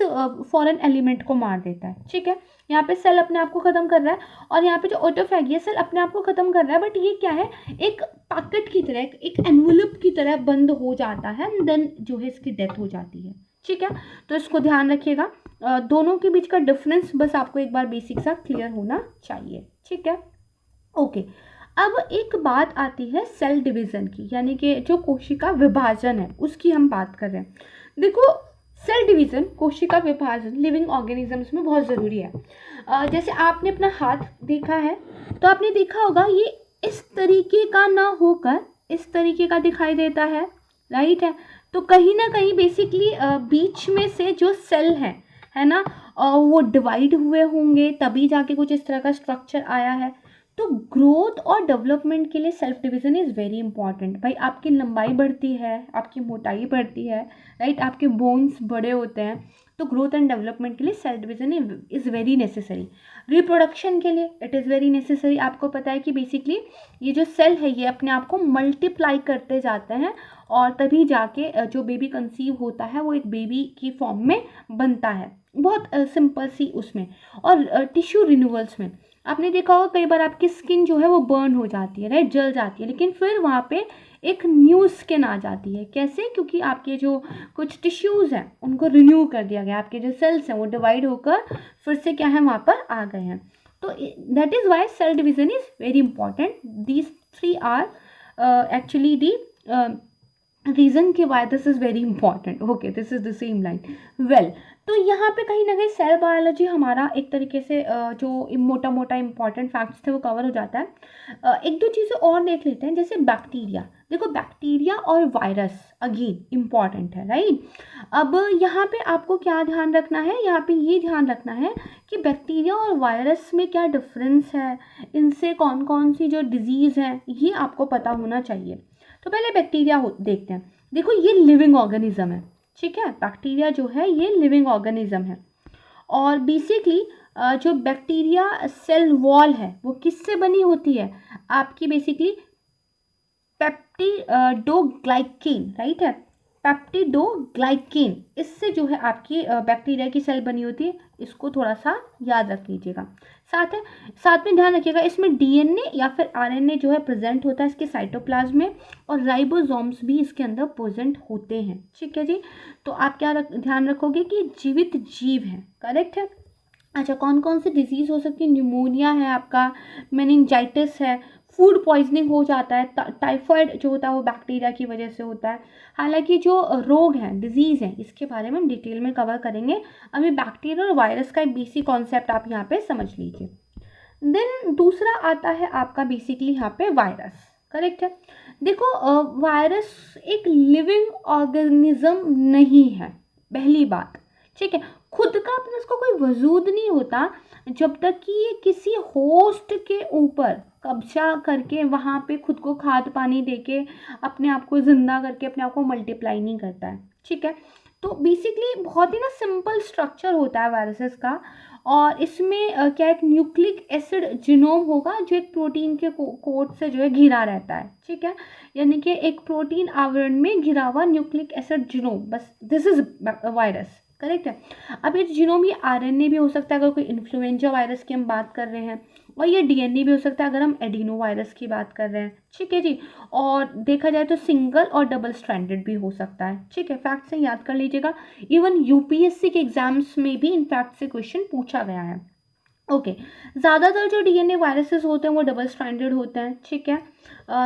फॉरेन एलिमेंट को मार देता है। ठीक है? यहाँ पे सेल अपने आप को ख़त्म कर रहा है, और यहाँ पे जो ऑटोफैगी है सेल अपने आप को ख़त्म कर रहा है, बट ये क्या है, एक पैकेट की तरह, एक एनवलप की तरह बंद हो जाता है, देन जो है इसकी डेथ हो जाती है। ठीक है? तो इसको ध्यान रखिएगा, दोनों के बीच का डिफरेंस बस आपको एक बार बेसिक सा क्लियर होना चाहिए। ठीक है? ओके। अब एक बात आती है सेल डिवीज़न की, यानी कि जो कोशिका विभाजन है उसकी हम बात कर रहे हैं। देखो, सेल डिवीज़न, कोशिका विभाजन लिविंग ऑर्गेनिजम्स में बहुत ज़रूरी है। जैसे आपने अपना हाथ देखा है तो आपने देखा होगा ये इस तरीके का ना होकर इस तरीके का दिखाई देता है, राइट है। तो कहीं ना कहीं बेसिकली बीच में से जो सेल है ना, वो डिवाइड हुए होंगे, तभी जाके कुछ इस तरह का स्ट्रक्चर आया है। तो ग्रोथ और डेवलपमेंट के लिए self division is very important. भाई आपकी लंबाई बढ़ती है, आपकी मोटाई बढ़ती है, राइट, आपके बोन्स बड़े होते हैं, तो ग्रोथ एंड डेवलपमेंट के लिए self division is very necessary. Reproduction के लिए इट इज़ वेरी नेसेसरी। आपको पता है कि बेसिकली ये जो सेल है ये अपने आप को मल्टीप्लाई करते जाते हैं, और तभी जाके जो बेबी कंसीव होता है वो एक बेबी की फॉर्म में बनता है। बहुत सिंपल सी उसमें। और टिश्यू रिन्यूअल्स में आपने देखा होगा कई बार आपकी स्किन जो है वो बर्न हो जाती है, राइट, जल जाती है, लेकिन फिर वहाँ पे एक न्यू स्किन आ जाती है। कैसे? क्योंकि आपके जो कुछ टिश्यूज़ हैं उनको रिन्यू कर दिया गया, आपके जो सेल्स हैं वो डिवाइड होकर फिर से क्या है वहाँ पर आ गए हैं। तो that is why cell division is very important. These three are actually the reason कि why this is very important. Okay, this is the same line. Well, तो यहाँ पे कहीं ना कहीं सेल बायोलॉजी हमारा एक तरीके से जो मोटा मोटा इंपॉर्टेंट फैक्ट्स थे वो कवर हो जाता है। एक दो चीज़ें और देख लेते हैं, जैसे बैक्टीरिया। देखो, बैक्टीरिया और वायरस अगेन इम्पॉर्टेंट है, राइट। अब यहाँ पे आपको क्या ध्यान रखना है, यहाँ पे ये ध्यान रखना है कि बैक्टीरिया और वायरस में क्या डिफरेंस है, इनसे कौन कौन सी जो डिजीज़ है ये आपको पता होना चाहिए। तो पहले बैक्टीरिया देखते हैं। देखो, ये लिविंग ऑर्गेनिज्म है, ठीक है। बैक्टीरिया जो है ये लिविंग ऑर्गेनिज्म है, और बेसिकली जो बैक्टीरिया सेल वॉल है वो किससे बनी होती है? आपकी बेसिकली पेप्टिडोग्लाइकेन, राइट है, पेप्टिडोग्लाइकेन, इससे जो है आपकी बैक्टीरिया की सेल बनी होती है। इसको थोड़ा सा याद रख लीजिएगा। साथ में ध्यान रखिएगा, इसमें डीएनए या फिर आरएनए जो है प्रेजेंट होता है इसके साइटोप्लाज्म में, और राइबोसोम्स भी इसके अंदर प्रेजेंट होते हैं, ठीक है जी। तो आप क्या ध्यान रखोगे कि जीवित जीव है, करेक्ट है। अच्छा, कौन कौन सी डिजीज़ हो सकती है? न्यूमोनिया है आपका, मेनिंजाइटिस है, फूड पॉइजनिंग हो जाता है, टाइफाइड जो होता है वो बैक्टीरिया की वजह से होता है। हालांकि जो रोग हैं, डिजीज़ हैं, इसके बारे में हम डिटेल में कवर करेंगे। अभी बैक्टीरिया और वायरस का एक बेसिक कॉन्सेप्ट आप यहाँ पे समझ लीजिए। देन दूसरा आता है आपका बेसिकली यहाँ पे वायरस, करेक्ट है। देखो, वायरस एक लिविंग ऑर्गेनिज्म नहीं है, पहली बात, ठीक है। खुद का अपना उसका कोई वजूद नहीं होता जब तक कि ये किसी होस्ट के ऊपर कब्जा करके वहाँ पे खुद को खाद पानी देके अपने आप को जिंदा करके अपने आप को मल्टीप्लाई नहीं करता है, ठीक है। तो बेसिकली बहुत ही ना सिंपल स्ट्रक्चर होता है वायरसेस का, और इसमें क्या एक न्यूक्लिक एसिड जीनोम होगा जो एक प्रोटीन के कोट से जो है घिरा रहता है, ठीक है। यानी कि एक प्रोटीन आवरण में घिरा हुआ न्यूक्लिक एसिड जीनोम, बस दिस इज वायरस, करेक्ट है। अब ये जीनोम ये आरएनए भी हो सकता है अगर कोई इन्फ्लुएंजा वायरस की हम बात कर रहे हैं, और ये डीएनए भी हो सकता है अगर हम एडिनो वायरस की बात कर रहे हैं, ठीक है जी। और देखा जाए तो सिंगल और डबल स्ट्रैंडेड भी हो सकता है, ठीक है। फैक्ट से याद कर लीजिएगा, इवन यूपीएससी के एग्जाम्स में भी इन फैक्ट से क्वेश्चन पूछा गया है। ओके, ज़्यादातर जो डीएनए वायरसेस होते हैं वो डबल स्ट्रैंडेड होते हैं, ठीक है।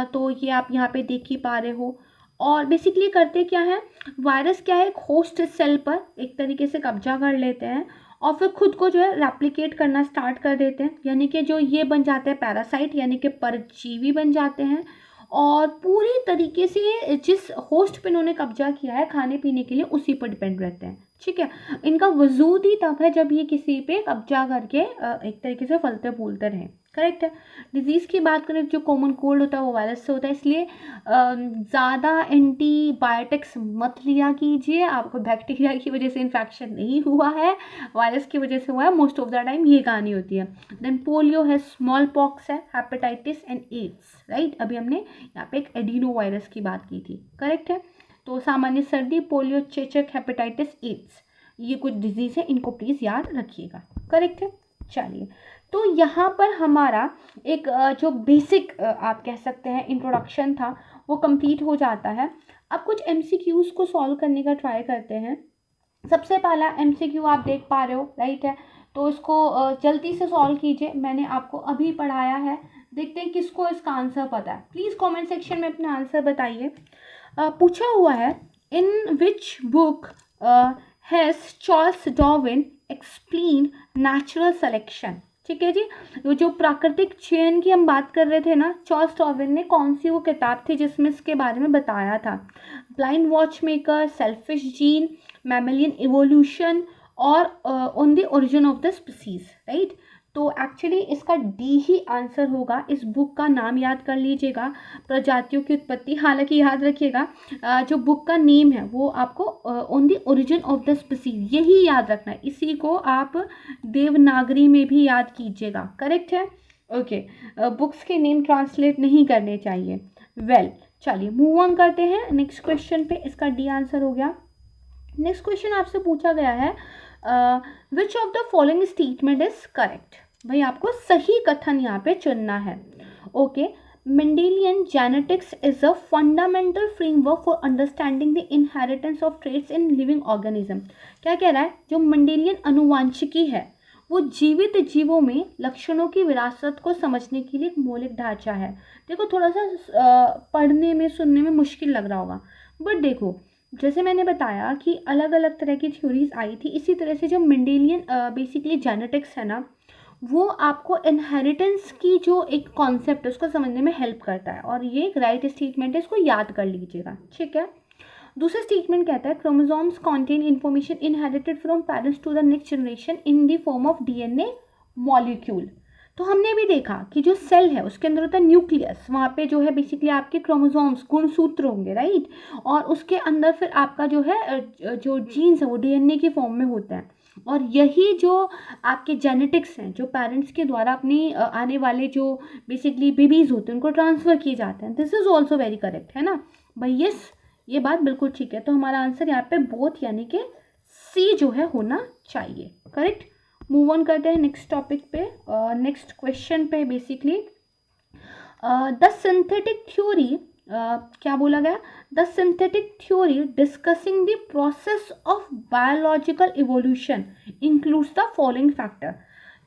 तो ये आप यहाँ पे देख ही पा रहे हो। और बेसिकली करते क्या है, वायरस क्या है, एक होस्ट सेल पर एक तरीके से कब्जा कर लेते हैं और फिर खुद को जो है रेप्लिकेट करना स्टार्ट कर देते हैं, यानी कि जो ये बन जाते हैं पैरासाइट, यानी कि परजीवी बन जाते हैं, और पूरी तरीके से जिस होस्ट पे इन्होंने कब्जा किया है खाने पीने के लिए उसी पर डिपेंड रहते हैं, ठीक है। इनका वजूद ही तब है जब ये किसी पे कब्जा करके एक तरीके से फलते फूलते रहें, करेक्ट है। डिजीज़ की बात करें, जो कॉमन कोल्ड होता है वो वायरस से होता है, इसलिए ज़्यादा एंटीबायोटिक्स मत लिया कीजिए। आपको बैक्टीरिया की वजह से इन्फेक्शन नहीं हुआ है, वायरस की वजह से हुआ है, मोस्ट ऑफ द टाइम ये कहानी होती है। देन पोलियो है, स्मॉल पॉक्स है, हेपेटाइटिस एंड एड्स, राइट। अभी हमने यहाँ पे एक एडिनो वायरस की बात की थी, करेक्ट है। तो सामान्य सर्दी, पोलियो, चेचक, हेपेटाइटिस, एड्स, ये कुछ डिजीज़ है, इनको प्लीज़ याद रखिएगा, करेक्ट है। चलिए, तो यहाँ पर हमारा एक जो बेसिक आप कह सकते हैं इंट्रोडक्शन था वो कंप्लीट हो जाता है। अब कुछ एमसीक्यूज़ को सॉल्व करने का ट्राई करते हैं। सबसे पहला एमसीक्यू आप देख पा रहे हो, राइट है, तो इसको जल्दी से सॉल्व कीजिए। मैंने आपको अभी पढ़ाया है, देखते हैं किसको इसका आंसर पता है। प्लीज़ कमेंट सेक्शन में अपना आंसर बताइए। पूछा हुआ है, in which book has Charles Darwin explain natural selection, ठीक है जी। वो जो प्राकृतिक चयन की हम बात कर रहे थे ना, चार्ल्स डार्विन ने कौन सी वो किताब थी जिसमें इसके बारे में बताया था? Blind watchmaker, selfish gene, mammalian evolution और on the origin of the species, right. तो एक्चुअली इसका डी ही आंसर होगा। इस बुक का नाम याद कर लीजिएगा, प्रजातियों की उत्पत्ति। हालांकि याद रखिएगा जो बुक का नेम है वो आपको on the origin of the species यही याद रखना है। इसी को आप देवनागरी में भी याद कीजिएगा, करेक्ट है। ओके, बुक्स के नेम ट्रांसलेट नहीं करने चाहिए। वेल, चलिए मूव ऑन करते हैं नेक्स्ट क्वेश्चन पे। इसका डी आंसर हो गया। नेक्स्ट क्वेश्चन आपसे पूछा गया है which of the following statement is correct. भाई आपको सही कथन यहाँ पे चुनना है। Okay, Mendelian genetics is a fundamental framework for understanding the inheritance of traits in living organism. क्या कह रहा है? जो मेंडेलियन अनुवांशिकी है वो जीवित जीवों में लक्षणों की विरासत को समझने के लिए एक मौलिक ढांचा है। देखो थोड़ा सा पढ़ने में सुनने में मुश्किल लग रहा होगा, बट देखो जैसे मैंने बताया कि अलग अलग तरह की थ्योरीज आई थी, इसी तरह से जो मेंडेलियन बेसिकली जेनेटिक्स है ना, वो आपको इनहेरिटेंस की जो एक कॉन्सेप्ट है उसको समझने में हेल्प करता है। और ये एक राइट स्टेटमेंट है, इसको याद कर लीजिएगा, ठीक है। दूसरा स्टेटमेंट कहता है chromosomes contain information inherited from parents to the next generation in the form of DNA molecule. तो हमने भी देखा कि जो सेल है उसके अंदर होता है न्यूक्लियस, वहाँ पे जो है बेसिकली आपके क्रोमोसोम्स गुणसूत्र होंगे, राइट। और उसके अंदर फिर आपका जो है जो जीन्स है वो डीएनए की फॉर्म में होता है। और यही जो आपके जेनेटिक्स हैं जो पेरेंट्स के द्वारा अपनी आने वाले जो बेसिकली बेबीज़ होते हैं उनको ट्रांसफ़र किए जाते हैं। This is also very correct, है ना भाई? यस, ये बात बिल्कुल ठीक है। तो हमारा आंसर यहाँ पे बोथ यानी कि सी जो है होना चाहिए, करेक्ट। मूव ऑन करते हैं नेक्स्ट टॉपिक पे, नेक्स्ट क्वेश्चन पे। बेसिकली द सिंथेटिक थ्योरी, क्या बोला गया? The synthetic theory discussing the process of biological evolution includes the following factor.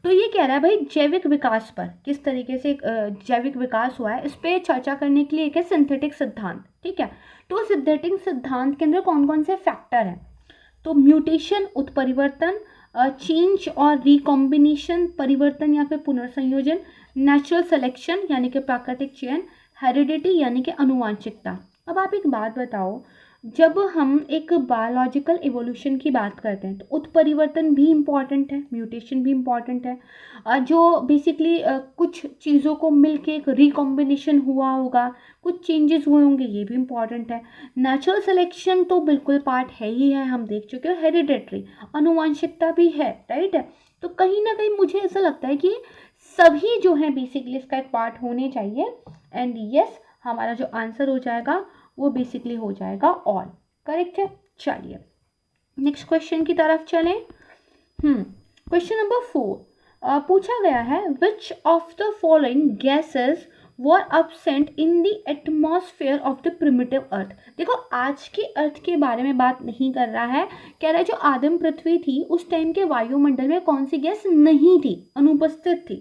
तो ये कह रहा है भाई जैविक विकास पर किस तरीके से जैविक विकास हुआ है, इस पर चर्चा करने के लिए एक है सिंथेटिक सिद्धांत, ठीक है। तो सिंथेटिक सिद्धांत के अंदर कौन कौन से फैक्टर हैं? तो म्यूटेशन उत्परिवर्तन, चेंज और रिकॉम्बिनेशन परिवर्तन या फिर पुनर्संयोजन, नेचुरल सिलेक्शन यानी कि प्राकृतिक चयन, हेरिडिटी यानी कि अनुवांशिकता। अब आप एक बात बताओ, जब हम एक बायोलॉजिकल इवोल्यूशन की बात करते हैं तो उत्परिवर्तन भी इम्पॉर्टेंट है, म्यूटेशन भी इम्पॉर्टेंट है, जो बेसिकली कुछ चीज़ों को मिलके एक रिकॉम्बिनेशन हुआ होगा, कुछ चेंजेस हुए होंगे, ये भी इम्पॉर्टेंट है। नेचुरल सिलेक्शन तो बिल्कुल पार्ट है ही है, हम देख चुके हैं। हेरिडेटरी अनुवांशिकता भी है, राइट है। तो कहीं ना कहीं मुझे ऐसा लगता है कि सभी जो है बेसिकली इसका एक पार्ट होने चाहिए। एंड यस, हमारा जो आंसर हो जाएगा वो बेसिकली हो जाएगा ऑल, करेक्ट है। चलिए नेक्स्ट क्वेश्चन की तरफ चलें। क्वेश्चन नंबर 4 पूछा गया है which of the following gases were absent in the atmosphere of the primitive earth. देखो आज की अर्थ के बारे में बात नहीं कर रहा है, कह रहा है जो आदिम पृथ्वी थी उस टाइम के वायुमंडल में कौन सी गैस नहीं थी, अनुपस्थित थी।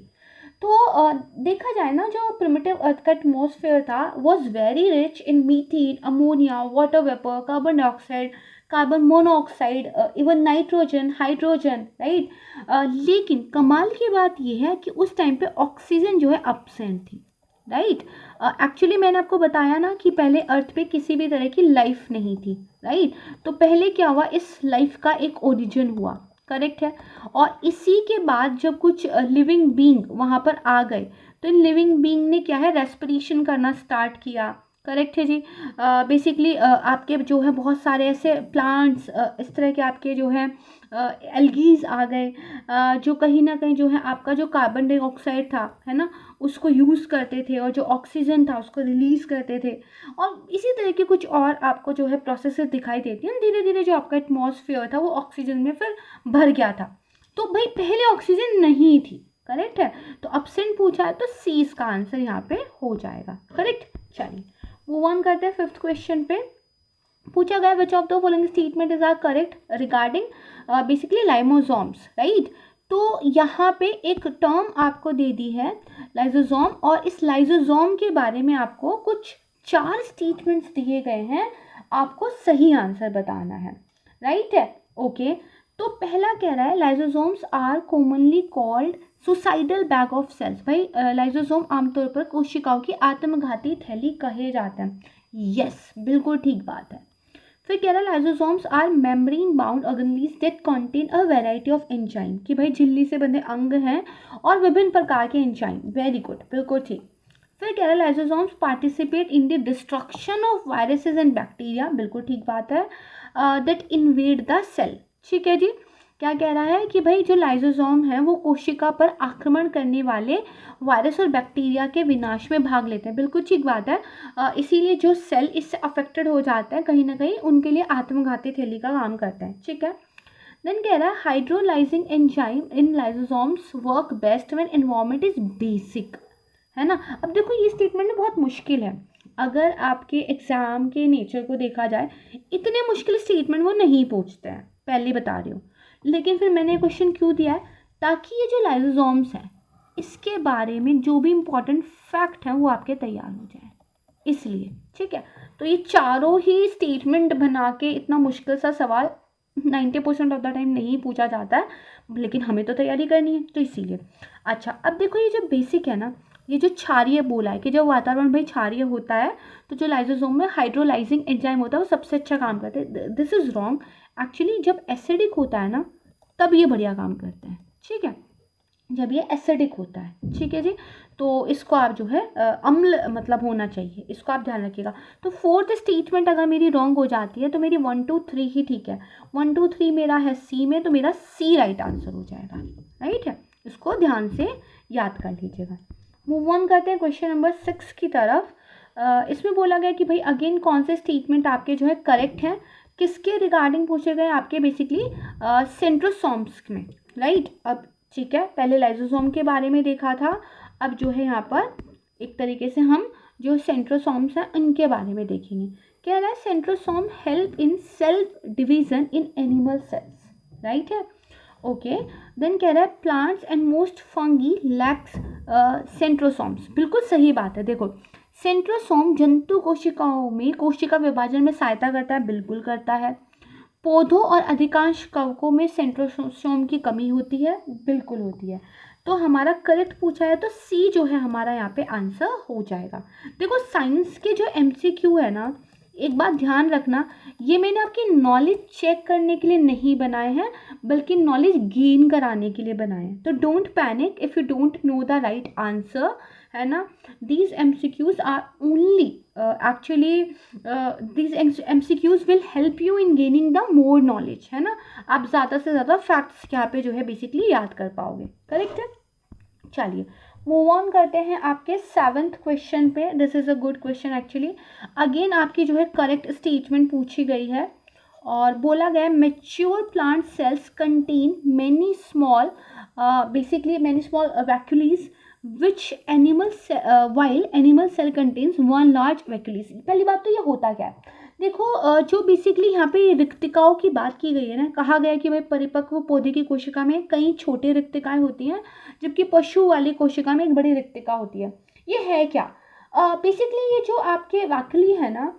तो देखा जाए ना, जो प्रिमिटिव अर्थ का एटमॉस्फेयर था was very rich in methane, ammonia, water vapour, carbon dioxide, carbon monoxide, even nitrogen, hydrogen, right. लेकिन कमाल की बात यह है कि उस टाइम पे ऑक्सीजन जो है एब्सेंट थी, राइट। एक्चुअली मैंने आपको बताया ना कि पहले अर्थ पे किसी भी तरह की लाइफ नहीं थी, राइट। तो पहले क्या हुआ, इस लाइफ का एक ओरिजिन हुआ, करेक्ट है। और इसी के बाद जब कुछ लिविंग बीइंग वहाँ पर आ गए तो इन लिविंग बीइंग ने क्या है, रेस्पिरेशन करना स्टार्ट किया, करेक्ट है जी। बेसिकली आपके जो है बहुत सारे ऐसे प्लांट्स, इस तरह के आपके जो है एल्गीज आ गए, जो कहीं ना कहीं जो है आपका जो कार्बन डाइऑक्साइड था, है ना, उसको यूज़ करते थे और जो ऑक्सीजन था उसको रिलीज़ करते थे। और इसी तरह के कुछ और आपको जो है प्रोसेसेस दिखाई देती हैं। धीरे धीरे जो आपका एटमॉस्फेयर था वो ऑक्सीजन में फिर भर गया था। तो भाई पहले ऑक्सीजन नहीं थी, करेक्ट है। तो एब्सेंट पूछा है तो सी इसका आंसर यहाँ पे हो जाएगा, करेक्ट। चलिए मूव ऑन करते हैं फिफ्थ क्वेश्चन पे। पूछा गया which of the following statement is are correct regarding basically lysosomes, right. तो यहाँ पे एक टर्म आपको दे दी है लाइजोसोम, और इस लाइजोसोम के बारे में आपको कुछ 4 स्टेटमेंट्स दिए गए हैं, आपको सही आंसर बताना है, राइट है। ओके, तो पहला कह रहा है lysosomes are commonly called suicidal bag of cells, भाई लाइसोसोम आमतौर पर कोशिकाओं की आत्मघाती थैली कहे जाते हैं। यस, बिल्कुल ठीक बात है। फिर कह रहा है lysosomes are membrane bound organelles that contain a variety of enzyme, कि भाई झिल्ली से बंधे अंग हैं और विभिन्न प्रकार के एंजाइम। वेरी गुड, बिल्कुल ठीक। फिर कह रहा है lysosomes participate in the destruction of viruses and bacteria, बिल्कुल ठीक बात है। दैट इन्वेड द सेल, ठीक है जी। क्या कह रहा है कि भाई जो लाइसोसोम है वो कोशिका पर आक्रमण करने वाले वायरस और बैक्टीरिया के विनाश में भाग लेते हैं, बिल्कुल ठीक बात है। इसीलिए जो सेल इससे अफेक्टेड हो जाता है कहीं ना कहीं उनके लिए आत्मघाती थैली का काम करता है, ठीक है। देन कह रहा है hydrolysing enzyme in lysosomes work best when environment is basic, है ना। अब देखो ये स्टेटमेंट ना बहुत मुश्किल है, अगर आपके एग्जाम के नेचर को देखा जाए इतने मुश्किल स्टेटमेंट वो नहीं पूछते हैं, पहले बता रही हूँ। लेकिन फिर मैंने क्वेश्चन क्यों दिया है, ताकि ये जो लाइसोसोम्स हैं इसके बारे में जो भी इम्पोर्टेंट फैक्ट हैं वो आपके तैयार हो जाए, इसलिए, ठीक है। तो ये चारों ही स्टेटमेंट बना के इतना मुश्किल सा सवाल 90% ऑफ द टाइम नहीं पूछा जाता है, लेकिन हमें तो तैयारी करनी है तो इसीलिए। अच्छा, अब देखो ये जो बेसिक है ना, ये जो क्षारीय बोला है कि जब वातावरण भाई क्षारीय होता है तो जो लाइसोसोम में हाइड्रोलाइजिंग एंजाइम होता है वो सबसे अच्छा काम करते हैं। This is wrong. एक्चुअली जब एसिडिक होता है ना तब ये बढ़िया काम करते हैं, ठीक है, जब ये एसिडिक होता है, ठीक है जी। तो इसको आप जो है अम्ल मतलब होना चाहिए, इसको आप ध्यान रखिएगा। तो फोर्थ स्टेटमेंट अगर मेरी रॉन्ग हो जाती है तो मेरी 1 2 3 ही ठीक है। 1 2 3 मेरा है सी में, तो मेरा सी राइट आंसर हो जाएगा, राइट है। इसको ध्यान से याद कर लीजिएगा। मूव ऑन करते हैं क्वेश्चन नंबर 6 की तरफ। इसमें बोला गया कि भाई अगेन कौन से स्टेटमेंट आपके जो है करेक्ट हैं, किसके रिगार्डिंग पूछे गए आपके बेसिकली सेंट्रोसोम्स में, राइट। अब ठीक है, पहले लाइसोसोम के बारे में देखा था, अब जो है यहाँ पर एक तरीके से हम जो सेंट्रोसोम्स हैं उनके बारे में देखेंगे। कह रहा है centrosome help in self division in animal cells, right है, ओके। देन कह रहा है plants and most fungi lakhs centrosomes, बिल्कुल सही बात है। देखो सेंट्रोसोम जंतु कोशिकाओं में कोशिका विभाजन में सहायता करता है, बिल्कुल करता है। पौधों और अधिकांश कवकों में सेंट्रोसोम की कमी होती है, बिल्कुल होती है। तो हमारा करेक्ट पूछा है तो सी जो है हमारा यहाँ पे आंसर हो जाएगा। देखो साइंस के जो एमसीक्यू है ना, एक बात ध्यान रखना, ये मैंने आपकी नॉलेज चेक करने के लिए नहीं बनाए हैं बल्कि नॉलेज गेन कराने के लिए बनाए हैं। तो don't panic if you don't know the right answer, है ना। These MCQs are only actually these MCQs will help you in gaining the more knowledge, है ना। आप ज़्यादा से ज़्यादा फैक्ट्स यहाँ पे जो है बेसिकली याद कर पाओगे, करेक्ट है। चलिए मूव ऑन करते हैं आपके 7th क्वेश्चन पे। This is a good question actually. Again आपकी जो है करेक्ट स्टेटमेंट पूछी गई है और बोला गया mature plant cells contain many small basically many small vacuoles which animal while animal cell contains one large vacuoles. पहली बात तो ये होता क्या है, देखो जो बेसिकली यहाँ पे रिक्तिकाओं की बात की गई है ना, कहा गया कि भाई परिपक्व पौधे की कोशिका में कई छोटे रिक्तिकाएं होती हैं जबकि पशु वाली कोशिका में एक बड़ी रिक्तिका होती है। ये है क्या, बेसिकली ये जो आपके वैक्यूली है ना,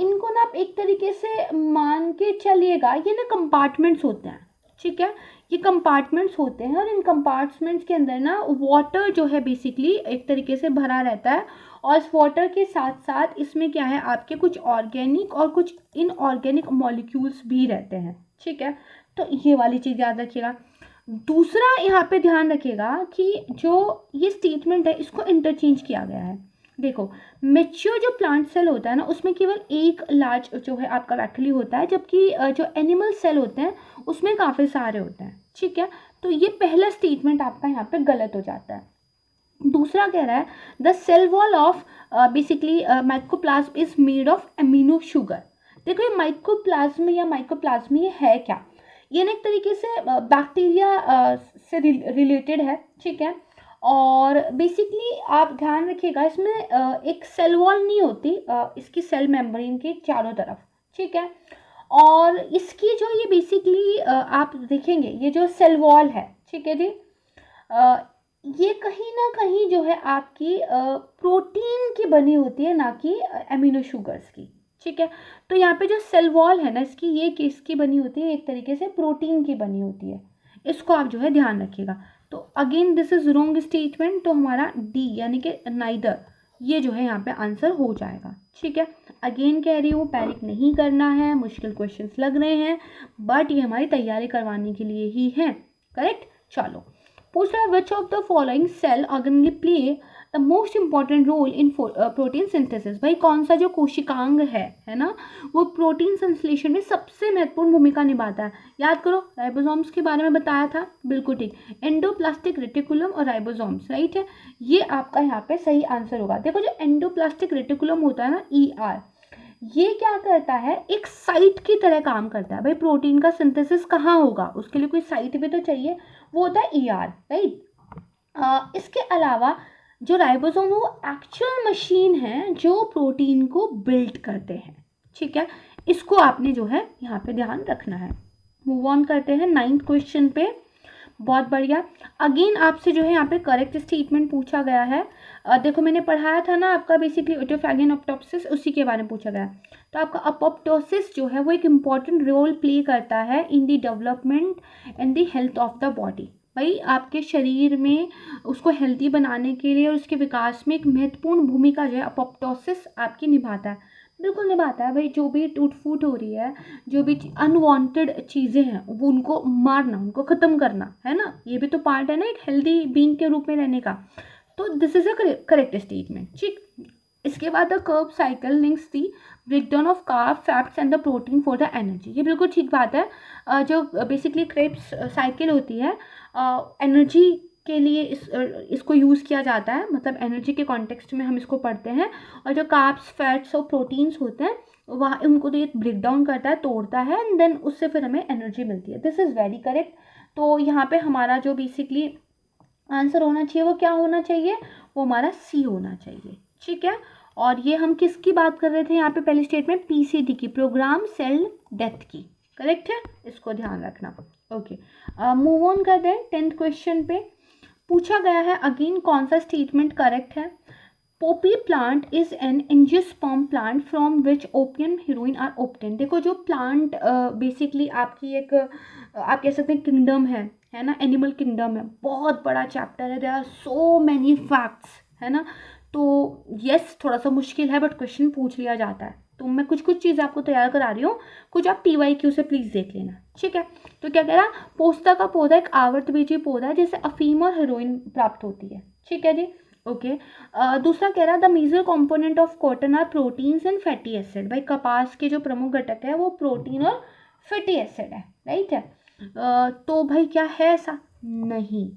इनको ना आप एक तरीके से मान के चलिएगा, ये ना कंपार्टमेंट्स होते हैं, ठीक है। ये कंपार्टमेंट्स होते हैं और इन कंपार्टमेंट्स के अंदर ना वाटर जो है बेसिकली एक तरीके से भरा रहता है और इस वाटर के साथ साथ इसमें क्या है आपके कुछ ऑर्गेनिक और कुछ इनऑर्गेनिक मॉलिक्यूल्स भी रहते हैं, ठीक है। तो ये वाली चीज़ याद रखिएगा। दूसरा यहाँ पे ध्यान रखिएगा कि जो ये स्टेटमेंट है इसको इंटरचेंज किया गया है। देखो मेच्योर जो प्लांट सेल होता है ना उसमें केवल एक लार्ज जो है आपका वैक्यूली होता है, जबकि जो एनिमल सेल होते हैं उसमें काफ़ी सारे होते हैं, ठीक है। तो ये पहला स्टेटमेंट आपका यहाँ पे गलत हो जाता है। दूसरा कह रहा है the cell wall of basically mycoplasma is made of amino sugar. देखो ये माइकोप्लाज्म या माइकोप्लाज्म ये है क्या, ये ना एक तरीके से बैक्टीरिया से रिलेटेड है, ठीक है। और बेसिकली आप ध्यान रखिएगा इसमें एक सेल वॉल नहीं होती, इसकी सेल मेम्ब्रेन के चारों तरफ, ठीक है। और इसकी जो ये बेसिकली आप देखेंगे ये जो सेल वॉल है, ठीक है जी, ये कहीं ना कहीं जो है आपकी प्रोटीन की बनी होती है, ना कि एमिनो शुगर्स की, ठीक है। तो यहाँ पे जो सेल वॉल है ना इसकी, ये किसकी बनी होती है, एक तरीके से प्रोटीन की बनी होती है, इसको आप जो है ध्यान रखिएगा। तो again this is wrong statement, तो हमारा डी यानी कि नाइदर, ये जो है यहाँ पे आंसर हो जाएगा। ठीक है, अगेन कह रही हूँ पैनिक नहीं करना है, मुश्किल क्वेश्चंस लग रहे हैं बट ये हमारी तैयारी करवाने के लिए ही है। करेक्ट। चलो, पूछ रहा है which of the following cell organelle play the most important role in protein synthesis. भाई कौन सा जो कोशिकांग है ना, वो प्रोटीन संश्लेषण में सबसे महत्वपूर्ण भूमिका निभाता है। याद करो, राइबोसोम्स के बारे में बताया था, बिल्कुल ठीक, एंडोप्लास्टिक रेटिकुलम और राइबोसोम्स, राइट है, ये आपका यहाँ पे सही आंसर होगा। देखो जो एंडोप्लास्टिक रेटिकुलम होता है ना, ER, ये क्या करता है, एक साइट की तरह काम करता है। भाई प्रोटीन का सिंथेसिस कहाँ होगा, उसके लिए कोई साइट भी तो चाहिए, वो होता है ER, राइट। इसके अलावा जो राइबोसोम वो एक्चुअल मशीन है जो प्रोटीन को बिल्ड करते हैं। ठीक है, इसको आपने जो है यहाँ पे ध्यान रखना है। मूव ऑन करते हैं 9th क्वेश्चन पे। बहुत बढ़िया, अगेन आपसे जो है यहाँ पे करेक्ट स्टेटमेंट पूछा गया है। देखो मैंने पढ़ाया था ना आपका बेसिकली ऑटोफैगी अपॉप्टोसिस, उसी के बारे में पूछा गया। तो आपका अपॉप्टोसिस जो है वो एक इम्पॉर्टेंट रोल प्ले करता है in the development and the health of the body. भाई आपके शरीर में उसको हेल्दी बनाने के लिए और उसके विकास में एक महत्वपूर्ण भूमिका जो है अपॉप्टोसिस आपकी निभाता है, बिल्कुल निभाता है। भाई जो भी टूट फूट हो रही है, जो भी अनवांटेड चीज़ें हैं वो उनको मारना, उनको ख़त्म करना है ना, ये भी तो पार्ट है ना एक हेल्दी बीइंग के रूप में रहने का। तो this is a correct statement. ठीक, इसके बाद the Krebs cycle links the breakdown of carb fats and the protein for the energy, ये बिल्कुल ठीक बात है। जो बेसिकली क्रेब्स साइकिल होती है, एनर्जी के लिए इसको यूज़ किया जाता है, मतलब एनर्जी के कॉन्टेक्स्ट में हम इसको पढ़ते हैं। और जो कार्ब्स फैट्स और प्रोटीन्स होते हैं वहाँ उनको तो ये ब्रेक डाउन करता है, तोड़ता है, एंड देन उससे फिर हमें एनर्जी मिलती है। This is very correct. तो यहाँ पे हमारा जो बेसिकली आंसर होना चाहिए वो क्या होना चाहिए, वो हमारा सी होना चाहिए। ठीक है, और ये हम किसकी बात कर रहे थे यहाँ पे पहले स्टेटमेंट, PCD की, प्रोग्राम सेल डेथ की। करेक्ट है, इसको ध्यान रखना। ओके, मूव ऑन करते हैं 10th क्वेश्चन पे। पूछा गया है अगेन कौन सा स्टेटमेंट करेक्ट है। Poppy plant is an angiosperm plant from which opium heroin are obtain. देखो जो प्लांट बेसिकली आपकी एक आप कह सकते हैं किंगडम है ना, एनिमल किंगडम है, बहुत बड़ा चैप्टर है, there are so many facts, है ना। तो यस थोड़ा सा मुश्किल है बट क्वेश्चन पूछ लिया जाता है, तो मैं कुछ कुछ चीज़ आपको तैयार करा रही हूँ, कुछ आप PYQ से प्लीज़ देख लेना। ठीक है, तो क्या कह रहा, पोस्ता का पौधा एक आवर्तबीजी पौधा है जिससे अफीम और हेरोइन प्राप्त होती है। ठीक है जी, ओके। दूसरा कह रहा the major component of cotton are proteins and fatty acid. भाई कपास के जो प्रमुख घटक है वो प्रोटीन और फैटी एसिड है, राइट है। तो भाई क्या है ऐसा, नहीं,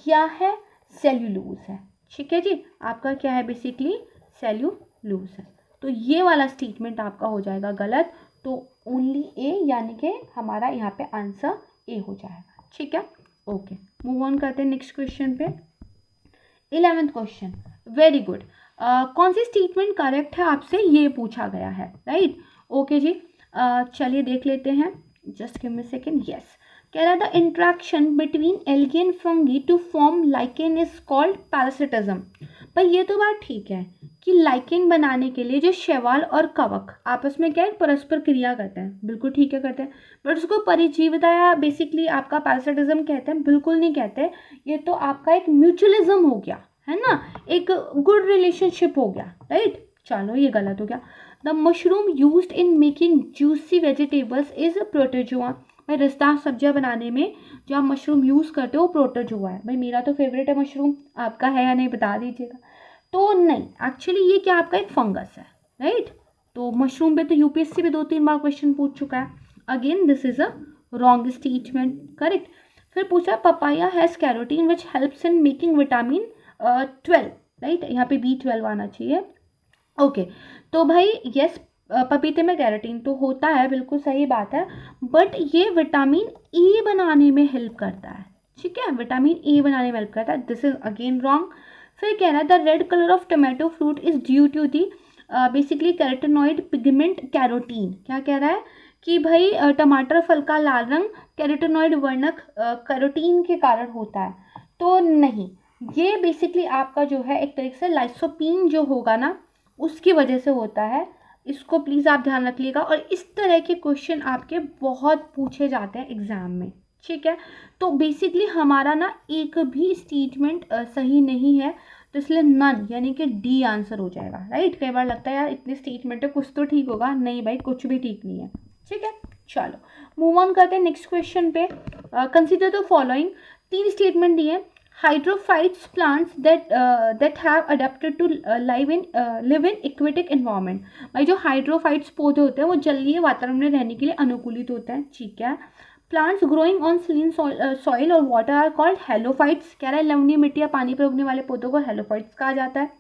क्या है, सेल्यूलोज है। ठीक है जी, आपका क्या है बेसिकली सेल्यूलोज है। तो ये वाला स्टेटमेंट आपका हो जाएगा गलत, तो ओनली ए यानी कि हमारा यहाँ पे आंसर ए हो जाएगा। ठीक है, ओके, मूव ऑन करते हैं नेक्स्ट क्वेश्चन पे। 11th question, very good. कौन सी स्टेटमेंट करेक्ट है आपसे ये पूछा गया है, राइट। ओके जी, चलिए देख लेते हैं, just give me second. Yes, कह रहा the interaction between algae and fungi to form lichen is called parasitism. भाई ये तो बात ठीक है कि लाइकेन बनाने के लिए जो शैवाल और कवक आपस में क्या है, परस्पर क्रिया करते हैं, बिल्कुल ठीक है करते हैं, बट उसको परिजीवता या बेसिकली आपका पैरासिटिज्म कहते हैं, बिल्कुल नहीं कहते। ये तो आपका एक म्यूचुअलिज्म हो गया, है ना, एक गुड रिलेशनशिप हो गया, राइट। चलो ये गलत हो गया। The mushroom used in making juicy vegetables is protozoa. भाई रसदार सब्जियां बनाने में जो आप मशरूम यूज़ करते हो वो प्रोटोजोआ है। भाई मेरा तो फेवरेट है मशरूम, आपका है या नहीं बता दीजिएगा। तो नहीं, एक्चुअली ये क्या आपका एक फंगस है, राइट। तो मशरूम पे तो UPSC भी 2-3 बार क्वेश्चन पूछ चुका है। Again this is a wrong statement, correct. फिर पूछा papaya has carotene which helps in making vitamin 12, right, यहाँ पे B12 आना चाहिए। ओके, तो भाई यस पपीते में कैरोटीन तो होता है, बिल्कुल सही बात है, बट ये विटामिन E बनाने में हेल्प करता है। ठीक है, विटामिन E बनाने में हेल्प करता है, दिस इज अगेन रॉन्ग। फिर कह रहा है the red colour of tomato fruit is due to the basically carotenoid pigment carotene. क्या कह रहा है कि भाई टमाटर फल का लाल रंग कैरोटेनॉइड वर्णक कैरोटीन के कारण होता है। तो नहीं, ये बेसिकली आपका जो है एक तरीके से लाइसोपीन जो होगा ना उसकी वजह से होता है। इसको प्लीज़ आप ध्यान रखिएगा, और इस तरह के क्वेश्चन आपके बहुत पूछे जाते हैं एग्जाम में। ठीक है, तो बेसिकली हमारा ना एक भी स्टेटमेंट सही नहीं है, तो इसलिए नन यानी कि डी आंसर हो जाएगा, राइट। कई बार लगता है यार इतने स्टेटमेंट है कुछ तो ठीक होगा, नहीं भाई कुछ भी ठीक नहीं है, ठीक है। चलो मूव ऑन करते हैं नेक्स्ट क्वेश्चन पे। कंसीडर द फॉलोइंग, 3 स्टेटमेंट दिए। Hydrophytes plants that have adapted to live in aquatic environment. भाई जो हाइड्रोफाइट्स पौधे होते हैं वो जलीय वातावरण में रहने के लिए अनुकूलित होते हैं, ठीक है। Plants growing on Saleen soil और वाटर आर कॉल्ड हेलोफाइट्स। कह रहा है लवणीय मिट्टी या पानी पर उगने वाले पौधों को हेलोफाइट्स कहा जाता है।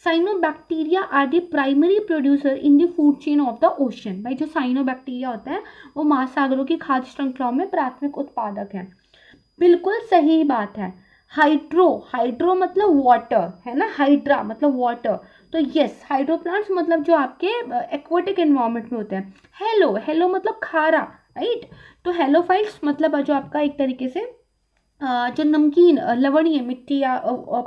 Cyanobacteria are the primary producer in the food chain of the ocean. भाई जो साइनोबैक्टीरिया होते हैं वो महासागरों की खाद्य श्रृंखलाओं में प्राथमिक उत्पादक हैं। बिल्कुल सही बात है। हाइड्रो मतलब वाटर है ना, हाइड्रा मतलब वाटर, तो यस हाइड्रो प्लांट्स मतलब जो आपके एक्वेटिक एनवायरनमेंट में होते हैं। हेलो मतलब खारा, राइट। तो हेलोफाइट्स मतलब जो आपका एक तरीके से जो नमकीन लवणीय मिट्टी या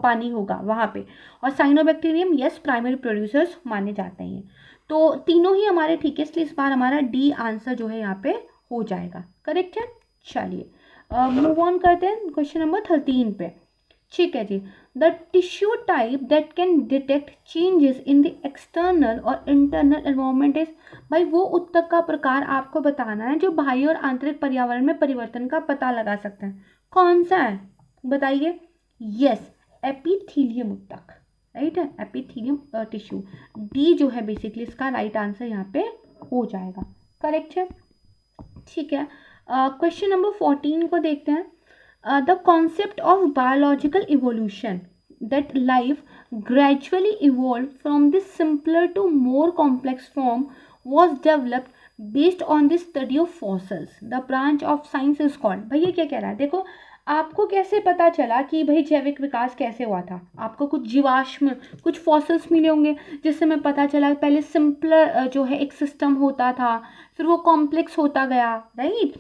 पानी होगा वहाँ पे। और साइनोबैक्टीरियम यस प्राइमरी प्रोड्यूसर्स माने जाते हैं। तो तीनों ही हमारे ठीक है, इसलिए इस बार हमारा डी आंसर जो है यहाँ पे हो जाएगा, करेक्ट है। चलिए मूव ऑन करते हैं क्वेश्चन नंबर 13 पे, ठीक है जी। The tissue type that can detect changes in the external और इंटरनल एनवायरनमेंट इज। भाई वो ऊतक का प्रकार आपको बताना है जो बाह्य और आंतरिक पर्यावरण में परिवर्तन का पता लगा सकते हैं। कौन सा है बताइए। यस एपिथीलियम ऊतक, राइट है, एपिथीलियम टिश्यू। डी जो है बेसिकली इसका राइट आंसर यहाँ पे हो जाएगा, करेक्ट है, ठीक है। क्वेश्चन नंबर 14 को देखते हैं। The concept of biological evolution that life gradually evolved from this simpler to more complex form was developed based on the study of fossils. The branch of science is called। भाई ये क्या कह रहा है, देखो आपको कैसे पता चला कि भाई जैविक विकास कैसे हुआ था। आपको कुछ जीवाश्म कुछ फॉसिल्स मिले होंगे जिससे हमें पता चला पहले सिंपलर जो है एक सिस्टम होता था, फिर वो कॉम्प्लेक्स होता गया, राइट।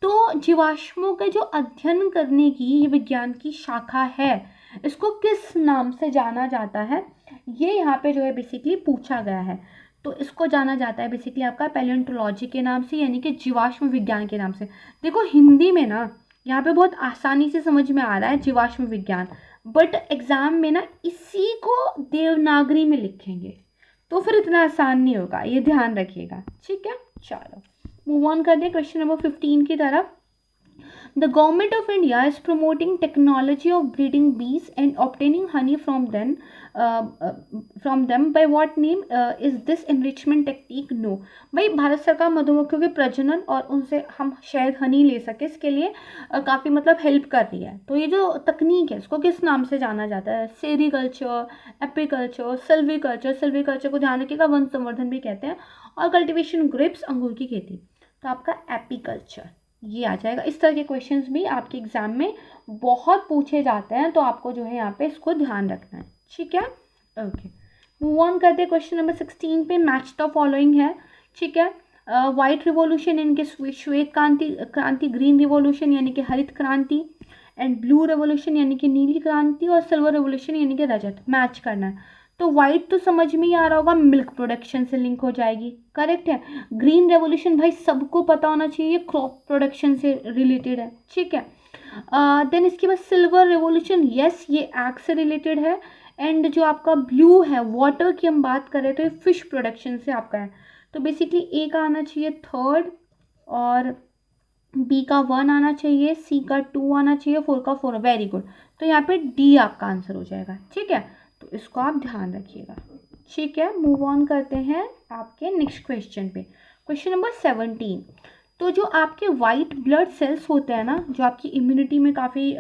तो जीवाश्मों का जो अध्ययन करने की ये विज्ञान की शाखा है, इसको किस नाम से जाना जाता है, ये यहाँ पे जो है बेसिकली पूछा गया है। तो इसको जाना जाता है बेसिकली आपका पैलियोंटोलॉजी के नाम से, यानी कि जीवाश्म विज्ञान के नाम से। देखो हिंदी में ना यहाँ पे बहुत आसानी से समझ में आ रहा है जीवाश्म विज्ञान, बट एग्जाम में ना इसी को देवनागरी में लिखेंगे तो फिर इतना आसान नहीं होगा, ये ध्यान रखिएगा, ठीक है। चलो मूव ऑन कर दे क्वेश्चन नंबर 15 की तरफ। The government of India is promoting technology of breeding bees and obtaining honey from them. By what name is this enrichment technique? No. भाई भारत सरकार मधुमक्खियों के प्रजनन और उनसे हम शहद हनी ले सके इसके लिए काफ़ी मतलब हेल्प कर रही है। तो ये जो तकनीक है इसको किस नाम से जाना जाता है। Sericulture, apiculture, silviculture. सिल्वीकल्चर को ध्यान रखिएगा वन संवर्धन भी कहते हैं। और कल्टीवेशन ग्रेप्स अंगूर की खेती, तो आपका एपीकल्चर ये आ जाएगा। इस तरह के क्वेश्चंस भी आपके एग्जाम में बहुत पूछे जाते हैं, तो आपको जो है यहाँ पे इसको ध्यान रखना है, ठीक है। ओके मूव ऑन करते हैं क्वेश्चन नंबर 16 पे। मैच द फॉलोइंग है, ठीक है। वाइट रिवॉल्यूशन यानी कि श्वेत क्रांति, ग्रीन रिवॉल्यूशन यानी कि हरित क्रांति, एंड ब्लू रेवोल्यूशन यानी कि नीली क्रांति, और सिल्वर रेवोल्यूशन यानी कि रजत। मैच करना है। तो वाइट तो समझ में ही आ रहा होगा, मिल्क प्रोडक्शन से लिंक हो जाएगी, करेक्ट है। ग्रीन रेवोल्यूशन भाई सबको पता होना चाहिए, क्रॉप प्रोडक्शन से रिलेटेड है, ठीक है। देन इसके बाद सिल्वर रेवोल्यूशन, यस ये एग से रिलेटेड है। एंड जो आपका ब्लू है वाटर की हम बात करें तो ये फिश प्रोडक्शन से आपका है। तो बेसिकली ए का आना चाहिए 3rd, और बी का 1 आना चाहिए, सी का 2 आना चाहिए, 4 का 4। Very good. तो यहाँ पे डी आपका आंसर हो जाएगा, ठीक है। तो इसको आप ध्यान रखिएगा, ठीक है। मूव ऑन करते हैं आपके नेक्स्ट क्वेश्चन पे, क्वेश्चन नंबर 17। तो जो आपके वाइट ब्लड सेल्स होते हैं ना, जो आपकी इम्यूनिटी में काफ़ी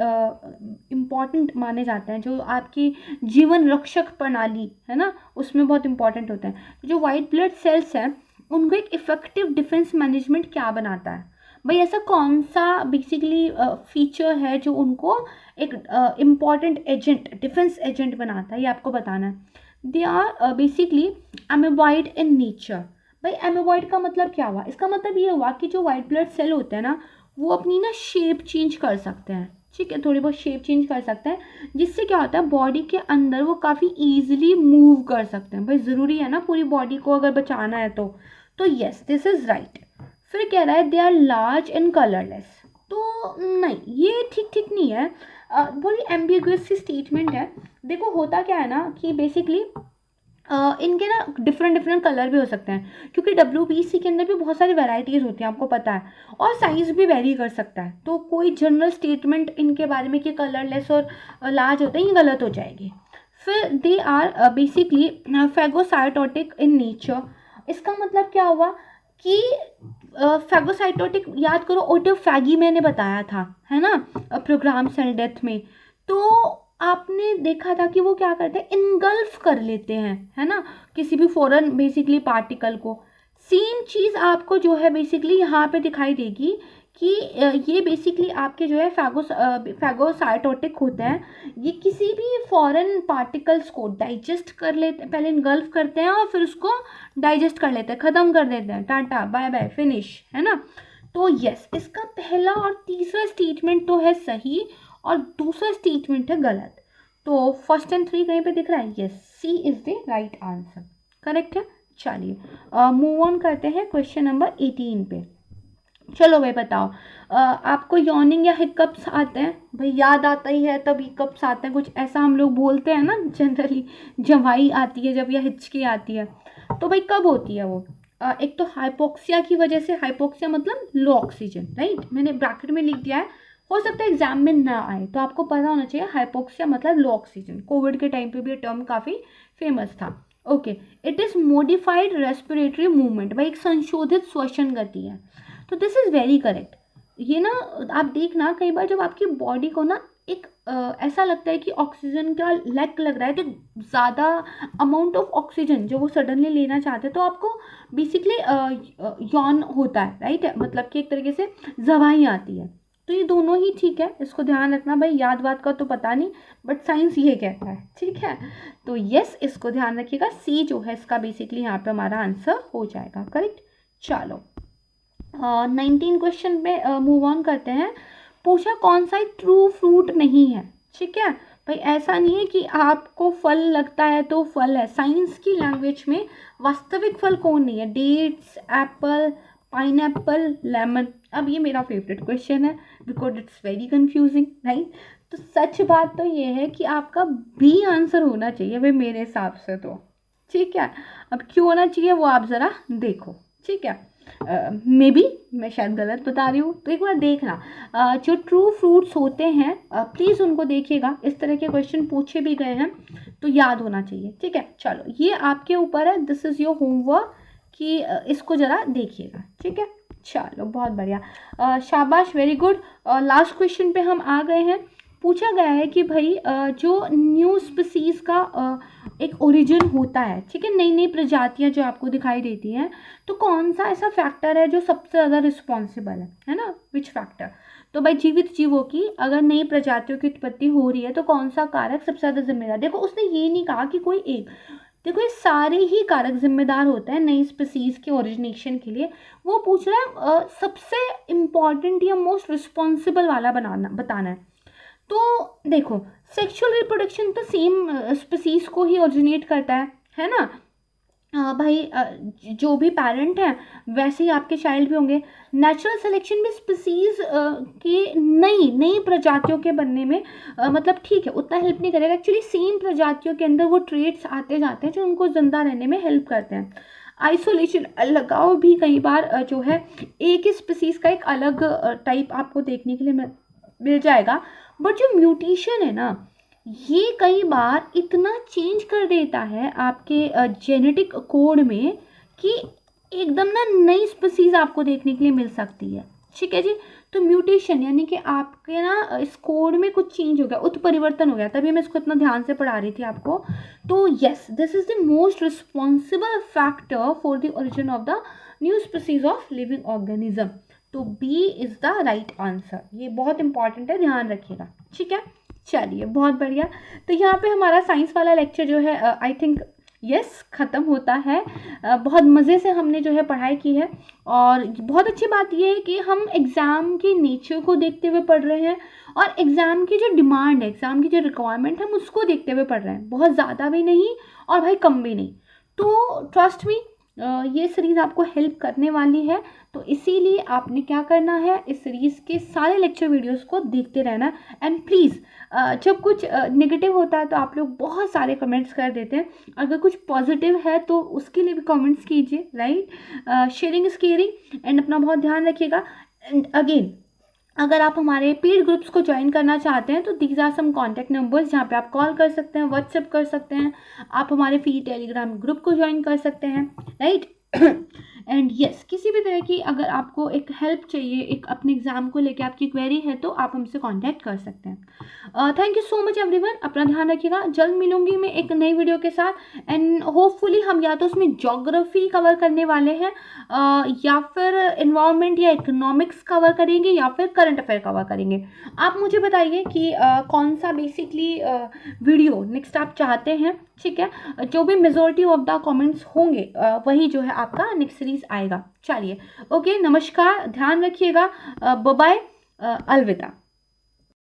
इम्पॉर्टेंट माने जाते हैं, जो आपकी जीवन रक्षक प्रणाली है ना उसमें बहुत इंपॉर्टेंट होते हैं। जो वाइट ब्लड सेल्स हैं उनको एक इफेक्टिव डिफेंस मैनेजमेंट क्या बनाता है। भाई ऐसा कौन सा बेसिकली फीचर है जो उनको एक इम्पॉर्टेंट एजेंट, डिफेंस एजेंट बनाता है, ये आपको बताना है। They are basically amoeboid in nature. भाई एमेबॉइड का मतलब क्या हुआ, इसका मतलब ये हुआ कि जो वाइट ब्लड सेल होते हैं ना वो अपनी ना शेप चेंज कर सकते हैं, ठीक है, थोड़ी बहुत शेप चेंज कर सकते हैं, जिससे क्या होता है बॉडी के अंदर वो काफ़ी ईजिली मूव कर सकते हैं। भाई ज़रूरी है ना पूरी बॉडी को अगर बचाना है तो यस दिस इज़ राइट। फिर कह रहा है they are large and colourless. तो नहीं, ये ठीक ठीक नहीं है, बड़ी एम्बिगुअस सी स्टेटमेंट है। देखो होता क्या है ना कि बेसिकली इनके ना डिफरेंट डिफरेंट कलर भी हो सकते हैं, क्योंकि WBC के अंदर भी बहुत सारी वैरायटीज़ होती हैं, आपको पता है, और साइज़ भी वेरी कर सकता है। तो कोई जनरल स्टेटमेंट इनके बारे में कि कलरलेस और लार्ज होते हैं, ये गलत हो जाएगी। फिर they are basically phagocytotic in nature. इसका मतलब क्या हुआ कि फैगोसाइटोटिक, याद करो ऑटोफैगी मैंने बताया था, है ना, प्रोग्राम सेल डेथ में। तो आपने देखा था कि वो क्या करते हैं, इनगल्फ कर लेते हैं, है ना, किसी भी फॉरेन बेसिकली पार्टिकल को। सेम चीज़ आपको जो है बेसिकली यहाँ पे दिखाई देगी कि ये बेसिकली आपके जो है फैगोसाइटोटिक होते हैं। ये किसी भी फॉरेन पार्टिकल्स को डाइजेस्ट कर लेते हैं, पहले इनगल्फ करते हैं और फिर उसको डाइजेस्ट कर लेते हैं, ख़त्म कर देते हैं, टाटा बाय बाय फिनिश, है ना। तो यस, इसका पहला और तीसरा स्टेटमेंट तो है सही और दूसरा स्टेटमेंट है गलत। तो फर्स्ट एंड थ्री कहीं पे दिख रहा है, yes, C is the right answer, correct है। चलिए मूव ऑन करते हैं क्वेश्चन नंबर 18 पे। चलो भाई बताओ, आपको यॉर्निंग या हिकअप्स आते हैं? भाई याद आता ही है तब हिकअप्स आते हैं, कुछ ऐसा हम लोग बोलते हैं ना जनरली, जवाई आती है जब या हिचकी आती है। तो भाई कब होती है वो? एक तो हाइपोक्सिया की वजह से, हाइपोक्सिया मतलब लो ऑक्सीजन, राइट, मैंने ब्रैकेट में लिख दिया है, हो सकता है एग्जाम में ना आए, तो आपको पता होना चाहिए हाइपोक्सिया मतलब लो ऑक्सीजन। कोविड के टाइम पे भी ये टर्म काफ़ी फेमस था। Okay, it is modified respiratory movement, भाई एक संशोधित श्वसन गति है। तो दिस इज़ वेरी करेक्ट। ये ना आप देखना कई बार जब आपकी बॉडी को ना एक ऐसा लगता है कि ऑक्सीजन का लैक लग रहा है, तो ज़्यादा अमाउंट ऑफ ऑक्सीजन जो वो सडनली लेना चाहते हैं, तो आपको बेसिकली यॉन होता है, राइट, मतलब कि एक तरीके से जवाई आती है। तो ये दोनों ही ठीक है, इसको ध्यान रखना भाई, याद वाद का तो पता नहीं, बट साइंस ये कहता है, ठीक है। तो यस, इसको ध्यान रखिएगा, सी जो है इसका बेसिकली यहाँ पे हमारा आंसर हो जाएगा, करेक्ट। चलो 19 क्वेश्चन पे मूव ऑन करते हैं। पूछा कौन सा ट्रू फ्रूट नहीं है, ठीक है भाई, ऐसा नहीं है कि आपको फल लगता है तो फल है, साइंस की लैंग्वेज में वास्तविक फल कौन नहीं है? Dates, apple, pineapple, lemon. अब ये मेरा फेवरेट क्वेश्चन है because it's very confusing, right. तो सच बात तो ये है कि आपका बी आंसर होना चाहिए भाई मेरे हिसाब से, तो ठीक है। अब क्यों होना चाहिए वो आप ज़रा देखो, ठीक है। मे बी मैं शायद गलत बता रही हूँ, तो एक बार देखना। जो ट्रू फ्रूट्स होते हैं प्लीज़ उनको देखिएगा, इस तरह के क्वेश्चन पूछे भी गए हैं तो याद होना चाहिए, ठीक है। चलो ये आपके ऊपर है, दिस इज़ योर होमवर्क कि इसको ज़रा देखिएगा, ठीक है। चलो बहुत बढ़िया, शाबाश, वेरी गुड। लास्ट क्वेश्चन पे हम आ गए हैं। पूछा गया है कि भाई जो न्यू स्पीसीज़ का एक ओरिजिन होता है, ठीक है, नई नई प्रजातियां जो आपको दिखाई देती हैं, तो कौन सा ऐसा फैक्टर है जो सबसे ज़्यादा रिस्पॉन्सिबल है ना, विच फैक्टर? तो भाई जीवित जीवों की अगर नई प्रजातियों की उत्पत्ति हो रही है तो कौन सा कारक सबसे ज़्यादा जिम्मेदार? देखो उसने ये नहीं कहा कि कोई एक, देखो ये सारे ही कारक जिम्मेदार होते हैं नई स्पीसीज़ के ओरिजिनेशन के लिए। वो पूछ रहा है सबसे इम्पॉर्टेंट या मोस्ट रिस्पॉन्सिबल वाला बताना है। तो देखो सेक्सुअल रिप्रोडक्शन तो सेम स्पीसीज को ही ओरिजिनेट करता है ना। भाई जो भी पेरेंट हैं वैसे ही आपके चाइल्ड भी होंगे। नेचुरल सिलेक्शन भी स्पीसीज की नई नई प्रजातियों के बनने में मतलब ठीक है उतना हेल्प नहीं करेगा, एक्चुअली सेम प्रजातियों के अंदर वो ट्रेड्स आते जाते हैं जो उनको जिंदा रहने में हेल्प करते हैं। आइसोलेशन, लगाव भी कई बार जो है एक ही स्पीसीज का एक अलग टाइप आपको देखने के लिए मिल जाएगा, बट जो म्यूटेशन है ना ये कई बार इतना चेंज कर देता है आपके जेनेटिक कोड में कि एकदम ना नई स्पीसीज आपको देखने के लिए मिल सकती है, ठीक है जी। तो म्यूटेशन यानी कि आपके ना इस कोड में कुछ चेंज हो गया, उत्परिवर्तन हो गया, तभी मैं इसको इतना ध्यान से पढ़ा रही थी आपको। तो yes, this is the most responsible factor for the origin of the new species of living organism. तो B is the right answer, ये बहुत इंपॉर्टेंट है, ध्यान रखिएगा, ठीक है। चलिए बहुत बढ़िया, तो यहाँ पे हमारा साइंस वाला लेक्चर जो है आई थिंक यस ख़त्म होता है। बहुत मज़े से हमने जो है पढ़ाई की है, और बहुत अच्छी बात ये है कि हम एग्ज़ाम के नेचर को देखते हुए पढ़ रहे हैं और एग्ज़ाम की जो डिमांड है, एग्ज़ाम की जो रिक्वायरमेंट है हम उसको देखते हुए पढ़ रहे हैं, बहुत ज़्यादा भी नहीं और भाई कम भी नहीं। तो ट्रस्ट मी, ये सीरीज़ आपको हेल्प करने वाली है, तो इसीलिए आपने क्या करना है, इस सीरीज़ के सारे लेक्चर वीडियोस को देखते रहना। एंड प्लीज़ जब कुछ नेगेटिव होता है तो आप लोग बहुत सारे कमेंट्स कर देते हैं, अगर कुछ पॉजिटिव है तो उसके लिए भी कमेंट्स कीजिए, right. Sharing is caring, and अपना बहुत ध्यान रखिएगा। एंड अगेन, अगर आप हमारे पेड ग्रुप्स को ज्वाइन करना चाहते हैं तो these are some contact numbers जहाँ पे आप कॉल कर सकते हैं, व्हाट्सएप कर सकते हैं, आप हमारे फ्री टेलीग्राम ग्रुप को ज्वाइन कर सकते हैं, राइट। एंड यस, किसी भी तरह की अगर आपको एक हेल्प चाहिए, एक अपने एग्ज़ाम को लेके आपकी क्वेरी है, तो आप हमसे कांटेक्ट कर सकते हैं। Thank you so much everyone, अपना ध्यान रखिएगा। जल्द मिलूंगी मैं एक नई वीडियो के साथ, एंड होपफुली हम या तो उसमें ज्योग्राफी कवर करने वाले हैं, या फिर इन्वायरमेंट या इकोनॉमिक्स कवर करेंगे, या फिर करंट अफेयर कवर करेंगे। आप मुझे बताइए कि कौन सा बेसिकली वीडियो नेक्स्ट आप चाहते हैं, ठीक है। जो भी मेजोरिटी ऑफ द कमेंट्स होंगे वही जो है आपका नेक्स्ट सीरीज आएगा। चलिए, ओके, नमस्कार, ध्यान रखिएगा, बाय बाय, अलविदा।